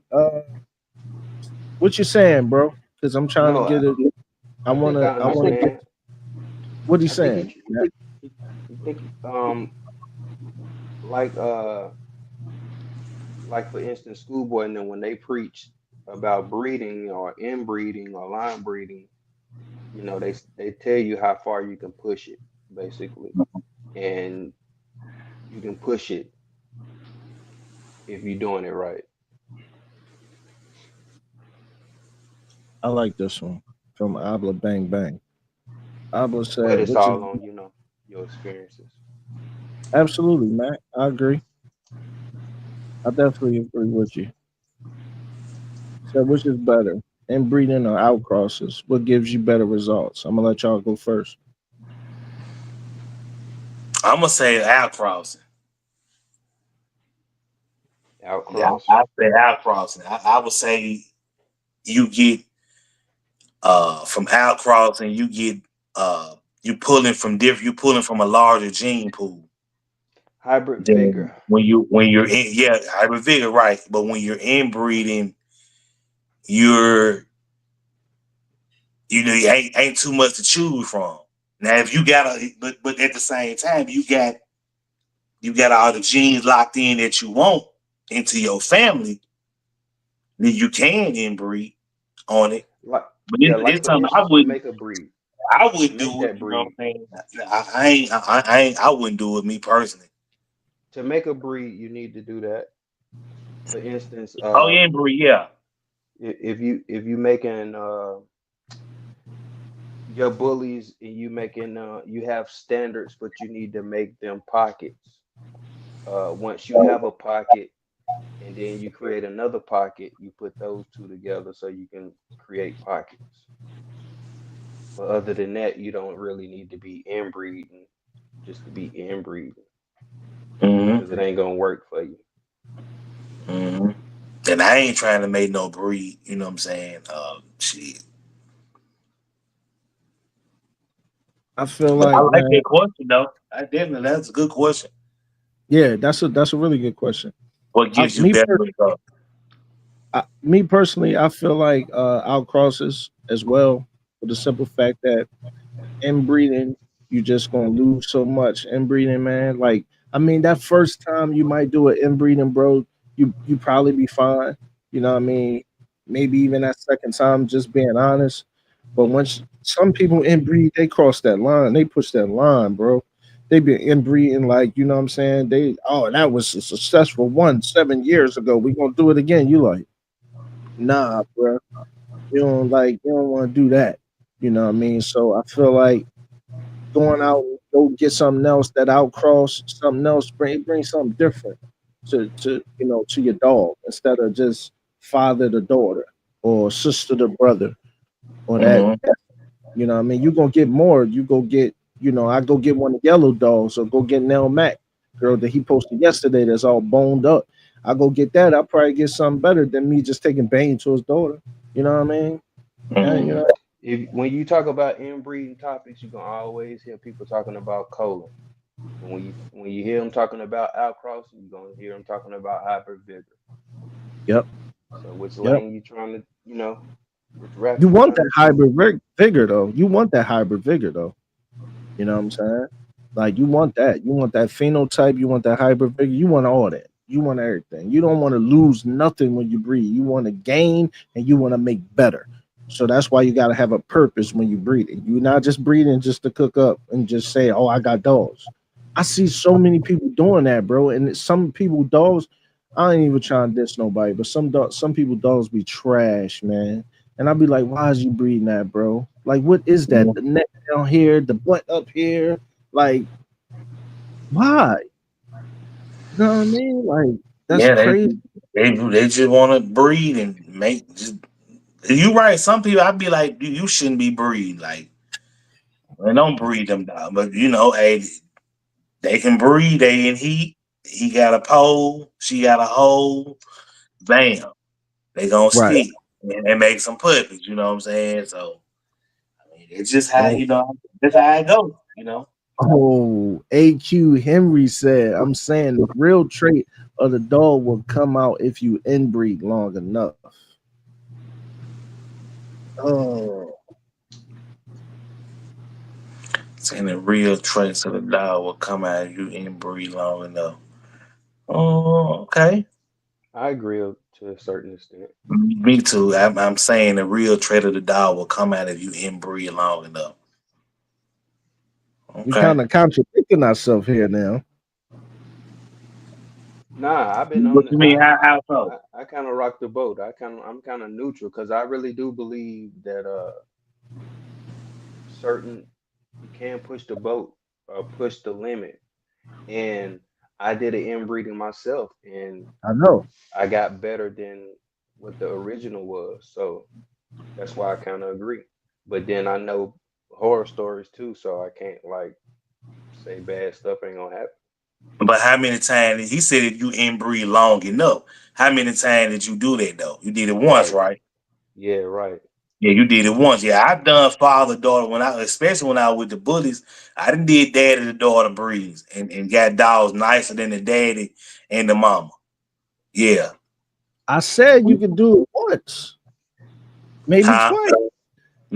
what you saying, bro? Because I'm trying to No, get it. I think I I wanna get understand. what he's I think saying. he, he think like like for instance, schoolboy and then when they preach about breeding or inbreeding or line breeding, you know, they tell you how far you can push it, basically, and you can push it if you're doing it right. I like this one from Abla Bang Bang. Abla But said, it's which is all on, you know, your experiences. absolutely, Matt. I agree. I definitely agree with you. Said, which is better, inbreeding or outcrosses? What gives you better results? I'm gonna let y'all go first. I'm gonna say outcrossing. Yeah, Outcross. I say outcrossing. I would say you get from outcrossing, you get you pulling from different you pulling from a larger gene pool. Hybrid Then vigor. when you're in yeah, hybrid vigor, right. But when you're inbreeding, you're you ain't too much to choose from. Now if you got a but at the same time you got all the genes locked in that you want into your family, then you can inbreed on it. Like But yeah, this like for time instance, to make a breed, I to wouldn't make do it. that You know breed, what I'm saying? I wouldn't do it me personally. to make a breed, you need to do that. For instance, Oh yeah, inbreed, yeah. if you making your bullies and you making you have standards, but you need to make them pockets. Once you have a pocket and then you create another pocket, you put those two together so you can create pockets. But other than that, you don't really need to be inbreeding just to be inbreeding Mm-hmm. because it ain't gonna work for you. Mm-hmm. And I ain't trying to make no breed. You know what I'm saying? Shit. I feel But I like, like man, that question though. I definitely that's a good question. yeah, that's a really good question. What I, gives you me, better per- results? me personally, I feel like outcrosses as well, for the simple fact that inbreeding, you just gonna lose so much inbreeding, man. Like, I mean, that first time you might do an inbreeding, bro, you probably be fine. You know what I mean? Maybe even that second time, just being honest. But once some people inbreed, they cross that line, they push that line, bro. They been inbreeding, like, you know what I'm saying? They, oh, that was a successful one 7 years ago. We gonna do it again. You like, nah, bro. You don't want to do that. You know what I mean? So I feel like going out and go get something else that outcross something else, bring something different to to your dog, instead of just father to daughter or sister to brother, or that, Mm-hmm. you know what I mean. You gonna get more. You go get, I go get one of the yellow dogs, or go get Nell Mac girl that he posted yesterday that's all boned up. I go get that. I'll probably get something better than me just taking Bane to his daughter. You know what I mean? And Mm-hmm. If when you talk about inbreeding topics, you can always hear people talking about colon. But when you hear them talking about outcrossing, you're gonna hear them talking about hybrid vigor. yep, So which yep. lane you trying to, which route You you want trying that to choose? hybrid vigor though. You want that hybrid vigor though. You know what I'm saying? Like, you want that. You want that phenotype. You want that hybrid vigor. You want all that. You want everything. You don't want to lose nothing when you breed. You want to gain and you want to make better. So that's why you got to have a purpose when you breeding. You're not just breeding just to cook up and just say, "Oh, I got dogs." I see so many people doing that, bro. And some people dogs, I ain't even trying to diss nobody, but some people dogs be trash, man. And I'd be like, "Why is you breeding that, bro? Like, what is that? The neck down here, the butt up here, like, why?" You know what I mean? Like, that's Yeah, crazy. they just want to breed and make. Just, you right. Some people I'd be like, you shouldn't be breed. Like, man, don't breed them down. But hey, they can breed. They in heat. He got a pole. She got a hole. bam, they gonna Right. stick and make some puppies. You know what I'm saying? So I mean, it's just how Oh, that's how it goes. You know. oh, AQ Henry said, I'm saying the real trait of the dog will come out if you inbreed long enough. Oh, Saying the real traits of the dog will come out if you inbreed long enough. Oh, okay. I agree to a certain extent. Me too. I'm saying the real trait of the dog will come out if you inbreed long enough. we Okay. kind of contradicting ourselves here now. Nah, I've been What on. you mean? How so? I kind of rock the boat. I'm kind of neutral because I really do believe that certain you can push the boat or push the limit. And I did an inbreeding myself, and I know. I got better than what the original was. So that's why I kind of agree. But then I know horror stories too, so I can't like say bad stuff ain't gonna happen. But how many times he said if you inbreed long enough? How many times did you do that though? You did it once, Right. right? Yeah, right. Yeah, you did it once. Yeah, I've done father daughter when I, especially when I was with the bullies. I done did daddy to daughter breeds and got dogs nicer than the daddy and the mama. Yeah, I said you could do it once, maybe huh? twice.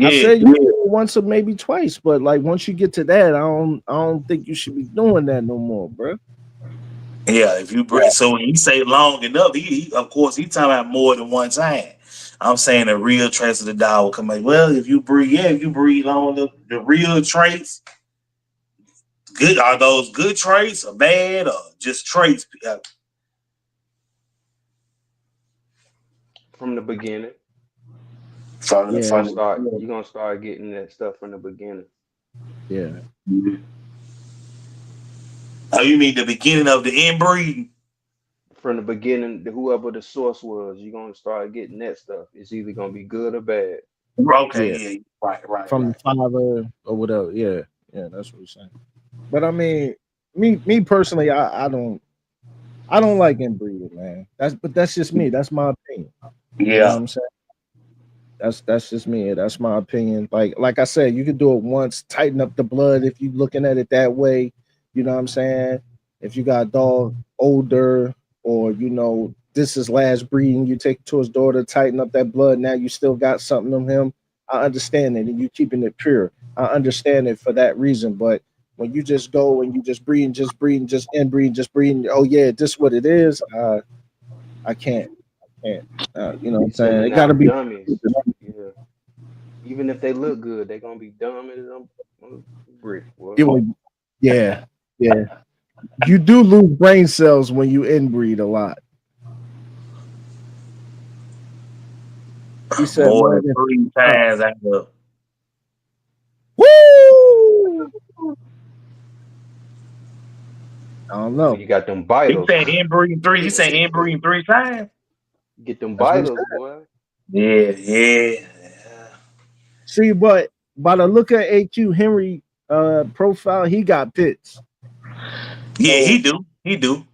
I Yeah, said you could do it once or maybe twice, but like once you get to that, I don't think you should be doing that no more, bro. yeah. If you breed, so when you say long enough, he of course he talking about more than one time. I'm saying the real traits of the dog will come out. Well, if you breed, yeah, if you breed long enough, the real traits, good are those good traits or bad or just traits? From the beginning, From you're Yeah, gonna from start. You're gonna start getting that stuff from the beginning. yeah. oh, you mean the beginning of the inbreeding? From the beginning, whoever the source was, you're gonna start getting that stuff. It's either gonna be good or bad. Okay, Yeah, yeah, right, right, from the right. father or whatever. Yeah, yeah, that's what he's saying. But I mean, me personally, I don't like inbreeding, man. That's just me. That's my opinion. You know what Yeah. I'm saying? That's just me. That's my opinion. Like I said, you could do it once, tighten up the blood if you looking at it that way. You know what I'm saying? If you got a dog older, or this is last breeding, you take it to his daughter, tighten up that blood. Now you still got something of him. I understand it, and you keeping it pure. I understand it for that reason. But when you just go and you just breeding, just inbreeding, just breeding, oh yeah, this what it is. I can't, can't. You know what You I'm saying? It sending got to out be. dummies. Yeah. Even if they look good, they gonna be dumb as a brick. Boy. Yeah, yeah. You do lose brain cells when you inbreed a lot. He said More more than than three 3 times. times out of Woo! I don't When know. you got them he vitals, said inbreeding three. He said inbreeding three times. get them That's what he vitals, said. boy. Yeah, yeah. See, but by the look at AQ Henry profile, he got pits. Yeah, he So do. He do.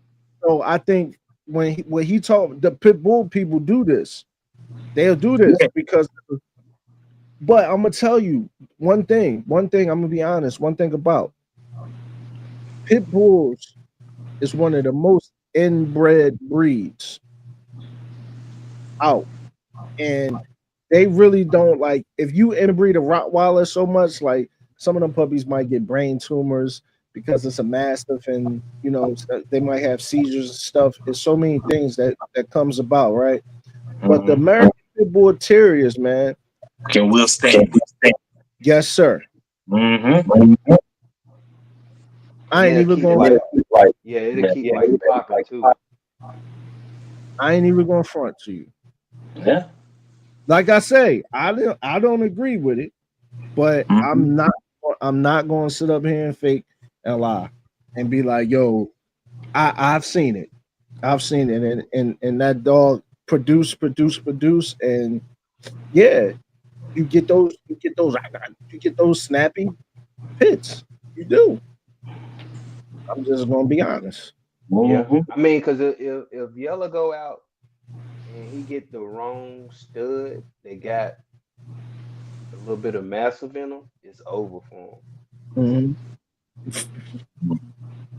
so I think when he talk, the pit bull people do this. They'll do this Yeah. because. But I'm gonna tell you one thing. One thing I'm gonna be honest. One thing about pit bulls is one of the most inbred breeds out, and they really don't like. If you inbreed a Rottweiler so much, like some of them puppies might get brain tumors because it's a mastiff, and they might have seizures and stuff. There's so many things that comes about, right? But the Mm-hmm. American Pit Bull Terriers, man, Can withstand it. yes sir. Mm-hmm. And I ain't it'll even keep going. like, yeah, it'll Yeah. keep like popping too. I ain't even going to front to you. Yeah. Like I say, I don't agree with it, but Mm-hmm. I'm not going to sit up here and fake and lie and be like, yo, I've seen it. I've seen it, and that dog produce, and yeah, you get those snappy pits. You do. I'm just gonna be honest. Yeah, Mm-hmm. I mean, cause if Yellow go out he get the wrong stud, they got a little bit of massive in them, it's over for him. Mhm.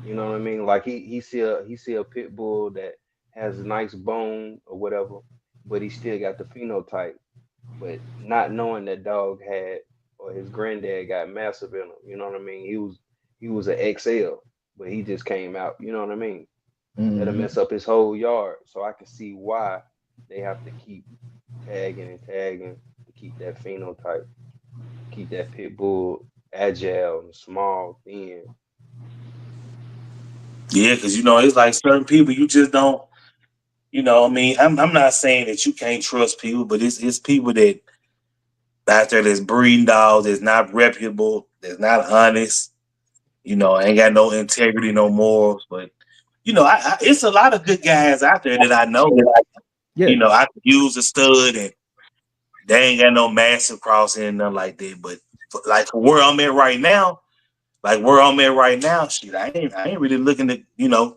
You know what I mean? Like he see a pit bull that has a nice bone or whatever, but he still got the phenotype. But not knowing that dog had or his granddad got massive in him. You know what I mean? He was an XL, but he just came out. You know what I mean? That'll Mhm. mess up his whole yard. So I can see why they have to keep tagging and tagging to keep that phenotype, keep that pit bull agile and small, thin. Yeah, because it's like certain people you just don't. I mean, I'm not saying that you can't trust people, but it's people that out there that's breeding dogs, that's not reputable, that's not honest. Ain't got no integrity, no morals. But it's a lot of good guys out there that I know that Yeah. I could use a stud and they ain't got no massive crossing and nothing like that. But like for where I'm at right now, shit, I ain't really looking to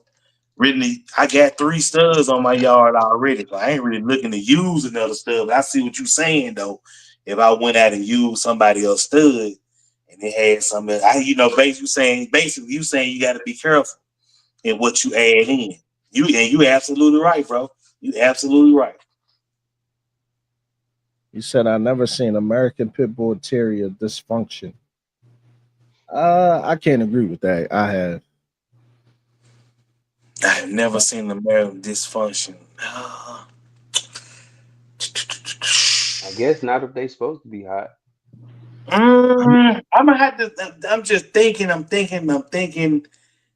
really. I got 3 studs on my yard already, so I ain't really looking to use another stud. But I see what you're saying though. If I went out and used somebody else's stud and it had something, basically you saying you got to be careful in what you add in. You absolutely right, bro. You absolutely right. You said I never seen American Pit Bull Terrier dysfunction. I can't agree with that. I have. I've never seen the marital dysfunction. I guess not if they supposed to be hot. I'm gonna have to. I'm just thinking. I'm thinking,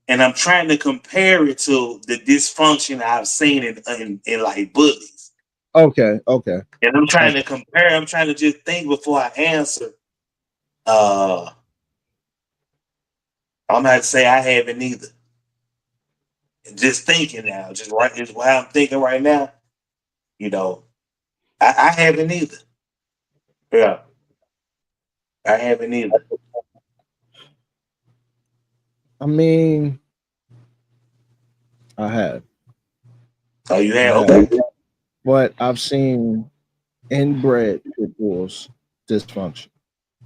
and I'm trying to compare it to the dysfunction I've seen in like bullies. Okay. Okay. And I'm trying Okay. to compare. I'm trying to just think before I answer. Uh, I'm gonna have to say I haven't either. Just thinking now, just what I'm thinking right now. You know, I haven't either. Yeah, I haven't either. I mean, I have. Oh, you I have? have. Okay. But I've seen inbred pit bulls dysfunction.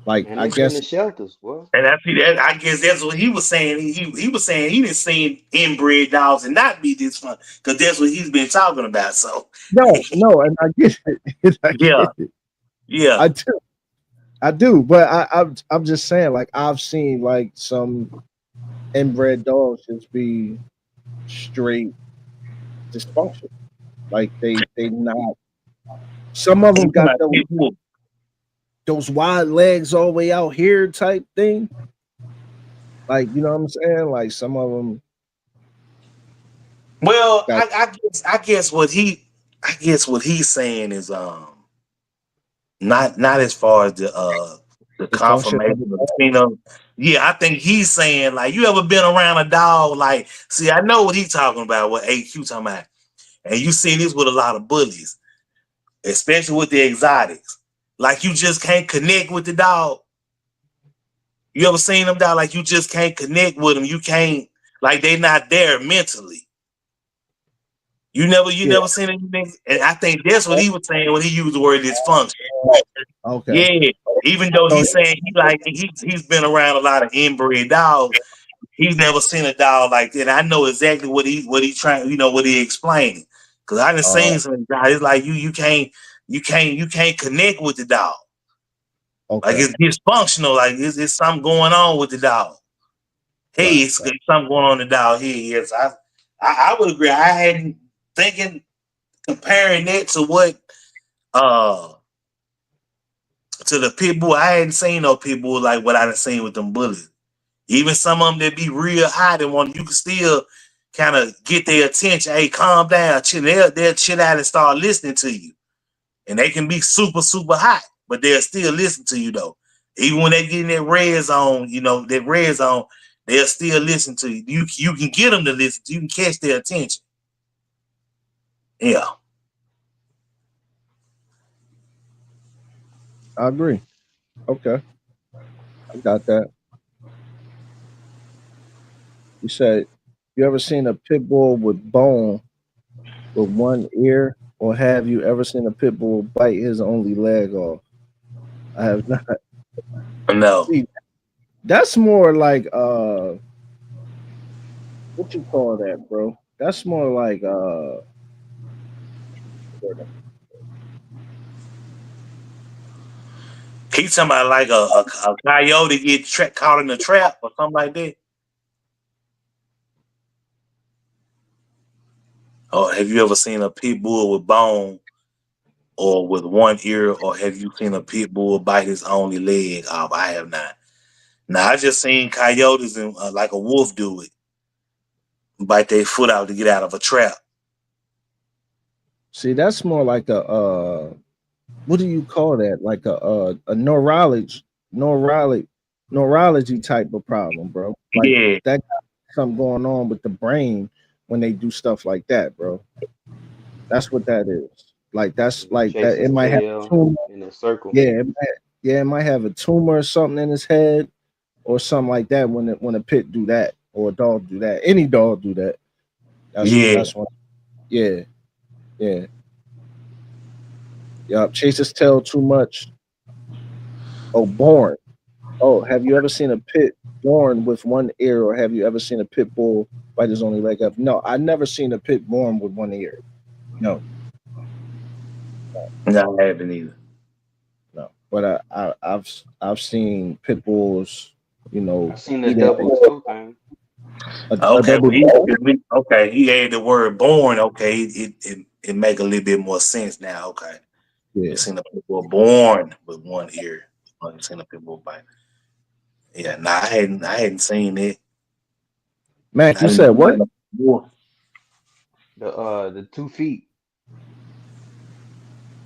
Like Man, I it's in guess the shelters, boy. And I see that. I guess that's what he was saying. He was saying he didn't see inbred dogs and not be this fun because that's what he's been talking about. So no, and I get it. I yeah, get it. yeah. I do. I do. But I'm just saying, like I've seen like some inbred dogs just be straight dysfunction. Like they not. Some of He them talking got about people. those wide legs all the way out here type thing. Like you know what I'm saying? Like some of them Well, got I guess what he's saying is not as far as the dysfunction of the confirmation of the dog. pheno. Yeah, I think he's saying like you ever been around a dog like see I know what he's talking about what AQ talking about and you see this with a lot of bullies especially with the exotics like you just can't connect with the dog. You ever seen them dog like you just can't connect with them. You can't like they not there mentally. You Yeah. never seen anything, and I think that's what he was saying when he used the word dysfunction. Okay. Yeah, even though So he's saying he's been around a lot of inbred dogs, he's never seen a dog like that. I know exactly what he trying, what he explaining. Cause I done uh seen some guys. It's like you can't connect with the dog. Like okay. it's dysfunctional. Like it's something going on with the dog. Hey, Right, it's right. something going on in the dog here. Yes, I would agree. I hadn't thinking comparing that to what uh to the pit bull. I hadn't seen no pit bull like what I done seen with them bullies. Even some of them that be real hot and want you can still kind of get their attention. Hey, calm down, chill. They'll chill out and start listening to you. And they can be super, super hot, but they'll still listen to you though. Even when they get in that red zone, they'll still listen to you. You can get them to listen. You can catch their attention. Yeah. I agree. Okay. I got that. You said you ever seen a pit bull with bone with one ear? or have you ever seen a pit bull bite his only leg off? I have not. No. See, that's more like what you call that, bro? That's more like Keep somebody like a coyote get caught in a trap or something like that. Or have you ever seen a pit bull with bone or with one ear, or have you seen a pit bull bite his only leg off? I have not. Now I just seen coyotes and like a wolf do it, bite their foot out to get out of a trap. see, that's more like a what do you call that? Like a neurology neurology type of problem, bro. Like Yeah, that got something going on with the brain when they do stuff like that, bro. That's what that is. Like that's He like chase that. It his might have a tail tumor. in a circle. Yeah, yeah, it might have a tumor or something in his head or something like that when a pit do that or a dog do that. Any dog do that. yeah. That's one. Yeah, yeah. Yup. Chase his tail too much. Oh, born. Oh, have you ever seen a pit born with one ear, or have you ever seen a pit bull bite his only leg up? No, I never seen a pit born with one ear. No, No, I haven't either. no. But I've seen pit bulls, I know, seen the eating double toe thing. a Okay, double dog. okay, he added the word born. Okay, it make a little bit more sense now. Okay, you Yeah, seen the people born with one ear. You seen the people bite. Yeah, nah, I hadn't seen it. Mac, I you didn't said know what? that before. The 2 feet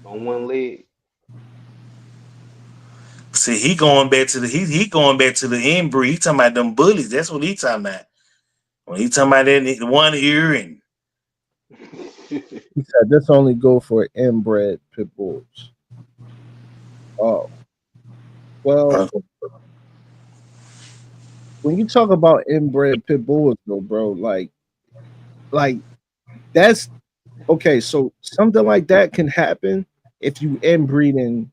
on one leg. See, he going back to the inbreed. He talking about them bullies. That's what he talking about. When he talking about that one ear and He said this only go for inbred pit bulls. Oh, well, uh, when you talk about inbred pit bulls, though, bro, like that's okay. So something like that can happen if you inbreeding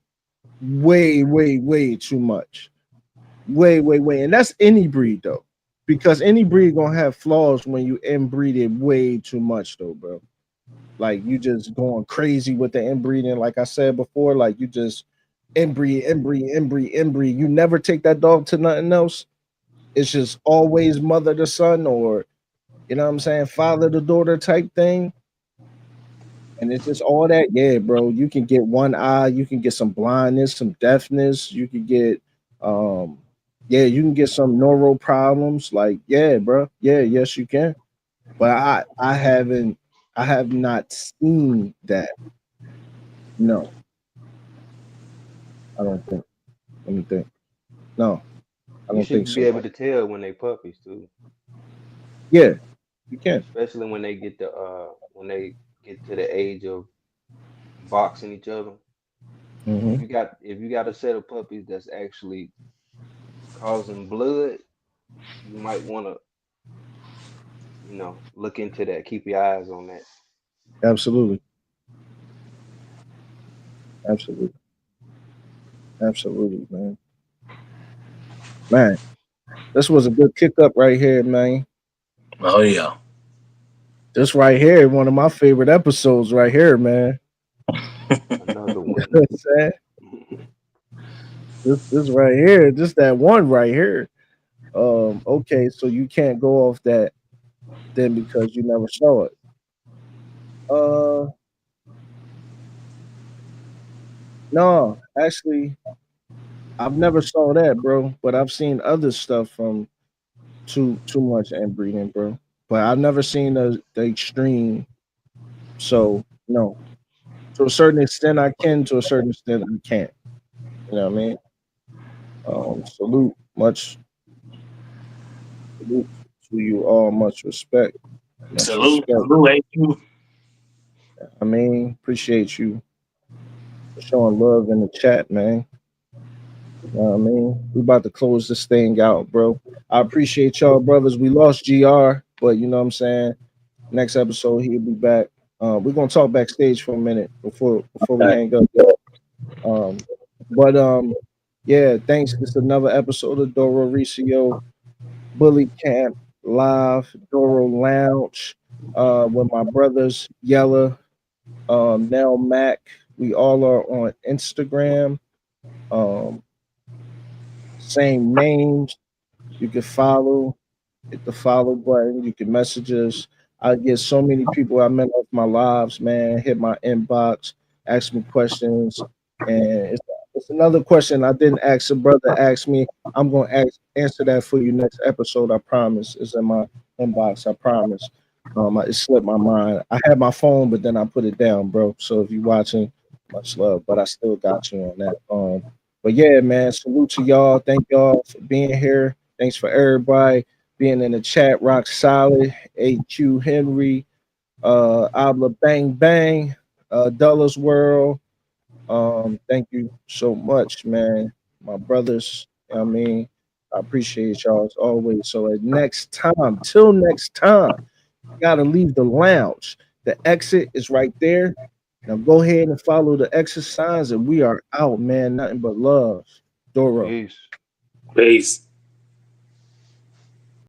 way too much, way, and that's any breed though, because any breed gonna have flaws when you inbreed it way too much, though, bro. Like you just going crazy with the inbreeding, like I said before, like you just inbreed. You never take that dog to nothing else. It's just always mother to son, or you know what I'm saying, father to daughter type thing. And it's just all that. Yeah, bro. You can get one eye, you can get some blindness, some deafness, you can get um yeah, you can get some neural problems. Like, yeah, bro. Yeah, yes, you can. But I have not seen that. No, I don't think. Let me think. No, I You don't think should be so. able to tell when they puppies too, Yeah, you can. especially when they get to the age of boxing each other. Hmm. If you got a set of puppies that's actually causing blood, you might want to look into that. Keep your eyes on that. Absolutely. Absolutely. Absolutely, man. Man, this was a good kick up right here, man. oh yeah. This right here, one of my favorite episodes right here, man. Another You know one. what I'm saying? This right here, just that one right here. Okay, so you can't go off that then because you never saw it. Uh, no, actually, I've never saw that, bro. But I've seen other stuff from too much inbreeding, bro. But I've never seen the extreme. So no, to a certain extent, I can. To a certain extent, I can't. You know what I mean? Salute, salute to you all. Much Salute, respect. salute, ain't you? I mean, appreciate you for showing love in the chat, man. You know what I mean? We about to close this thing out, bro. I appreciate y'all, brothers. We lost GR, but you know what I'm saying? Next episode, he'll be back. We're gonna talk backstage for a minute before we Okay. hang up. Um, but yeah, thanks. It's another episode of Doro Ricio Bully Camp Live, Doro Lounge, with my brothers Yella, Nell Mac. We all are on Instagram. Um, Same names. You can follow, hit the follow button. You can message us. I get so many people I met off my lives, man. Hit my inbox, ask me questions, and it's another question I didn't ask. A brother asked me. I'm gonna answer that for you next episode. I promise. It's in my inbox. I promise. It slipped my mind. I had my phone, but then I put it down, bro. So if you're watching, much love. But I still got you on that. But yeah, man. Salute to y'all. Thank y'all for being here. Thanks for everybody being in the chat. Rock Solid, AQ Henry, Abla Bang Bang, Dulles World. Thank you so much, man. My brothers, I mean, I appreciate y'all as always. So at next time, till next time, you gotta leave the lounge. The exit is right there. Now go ahead and follow the exit signs, and we are out, man. Nothing but love. Doro. Peace. Peace.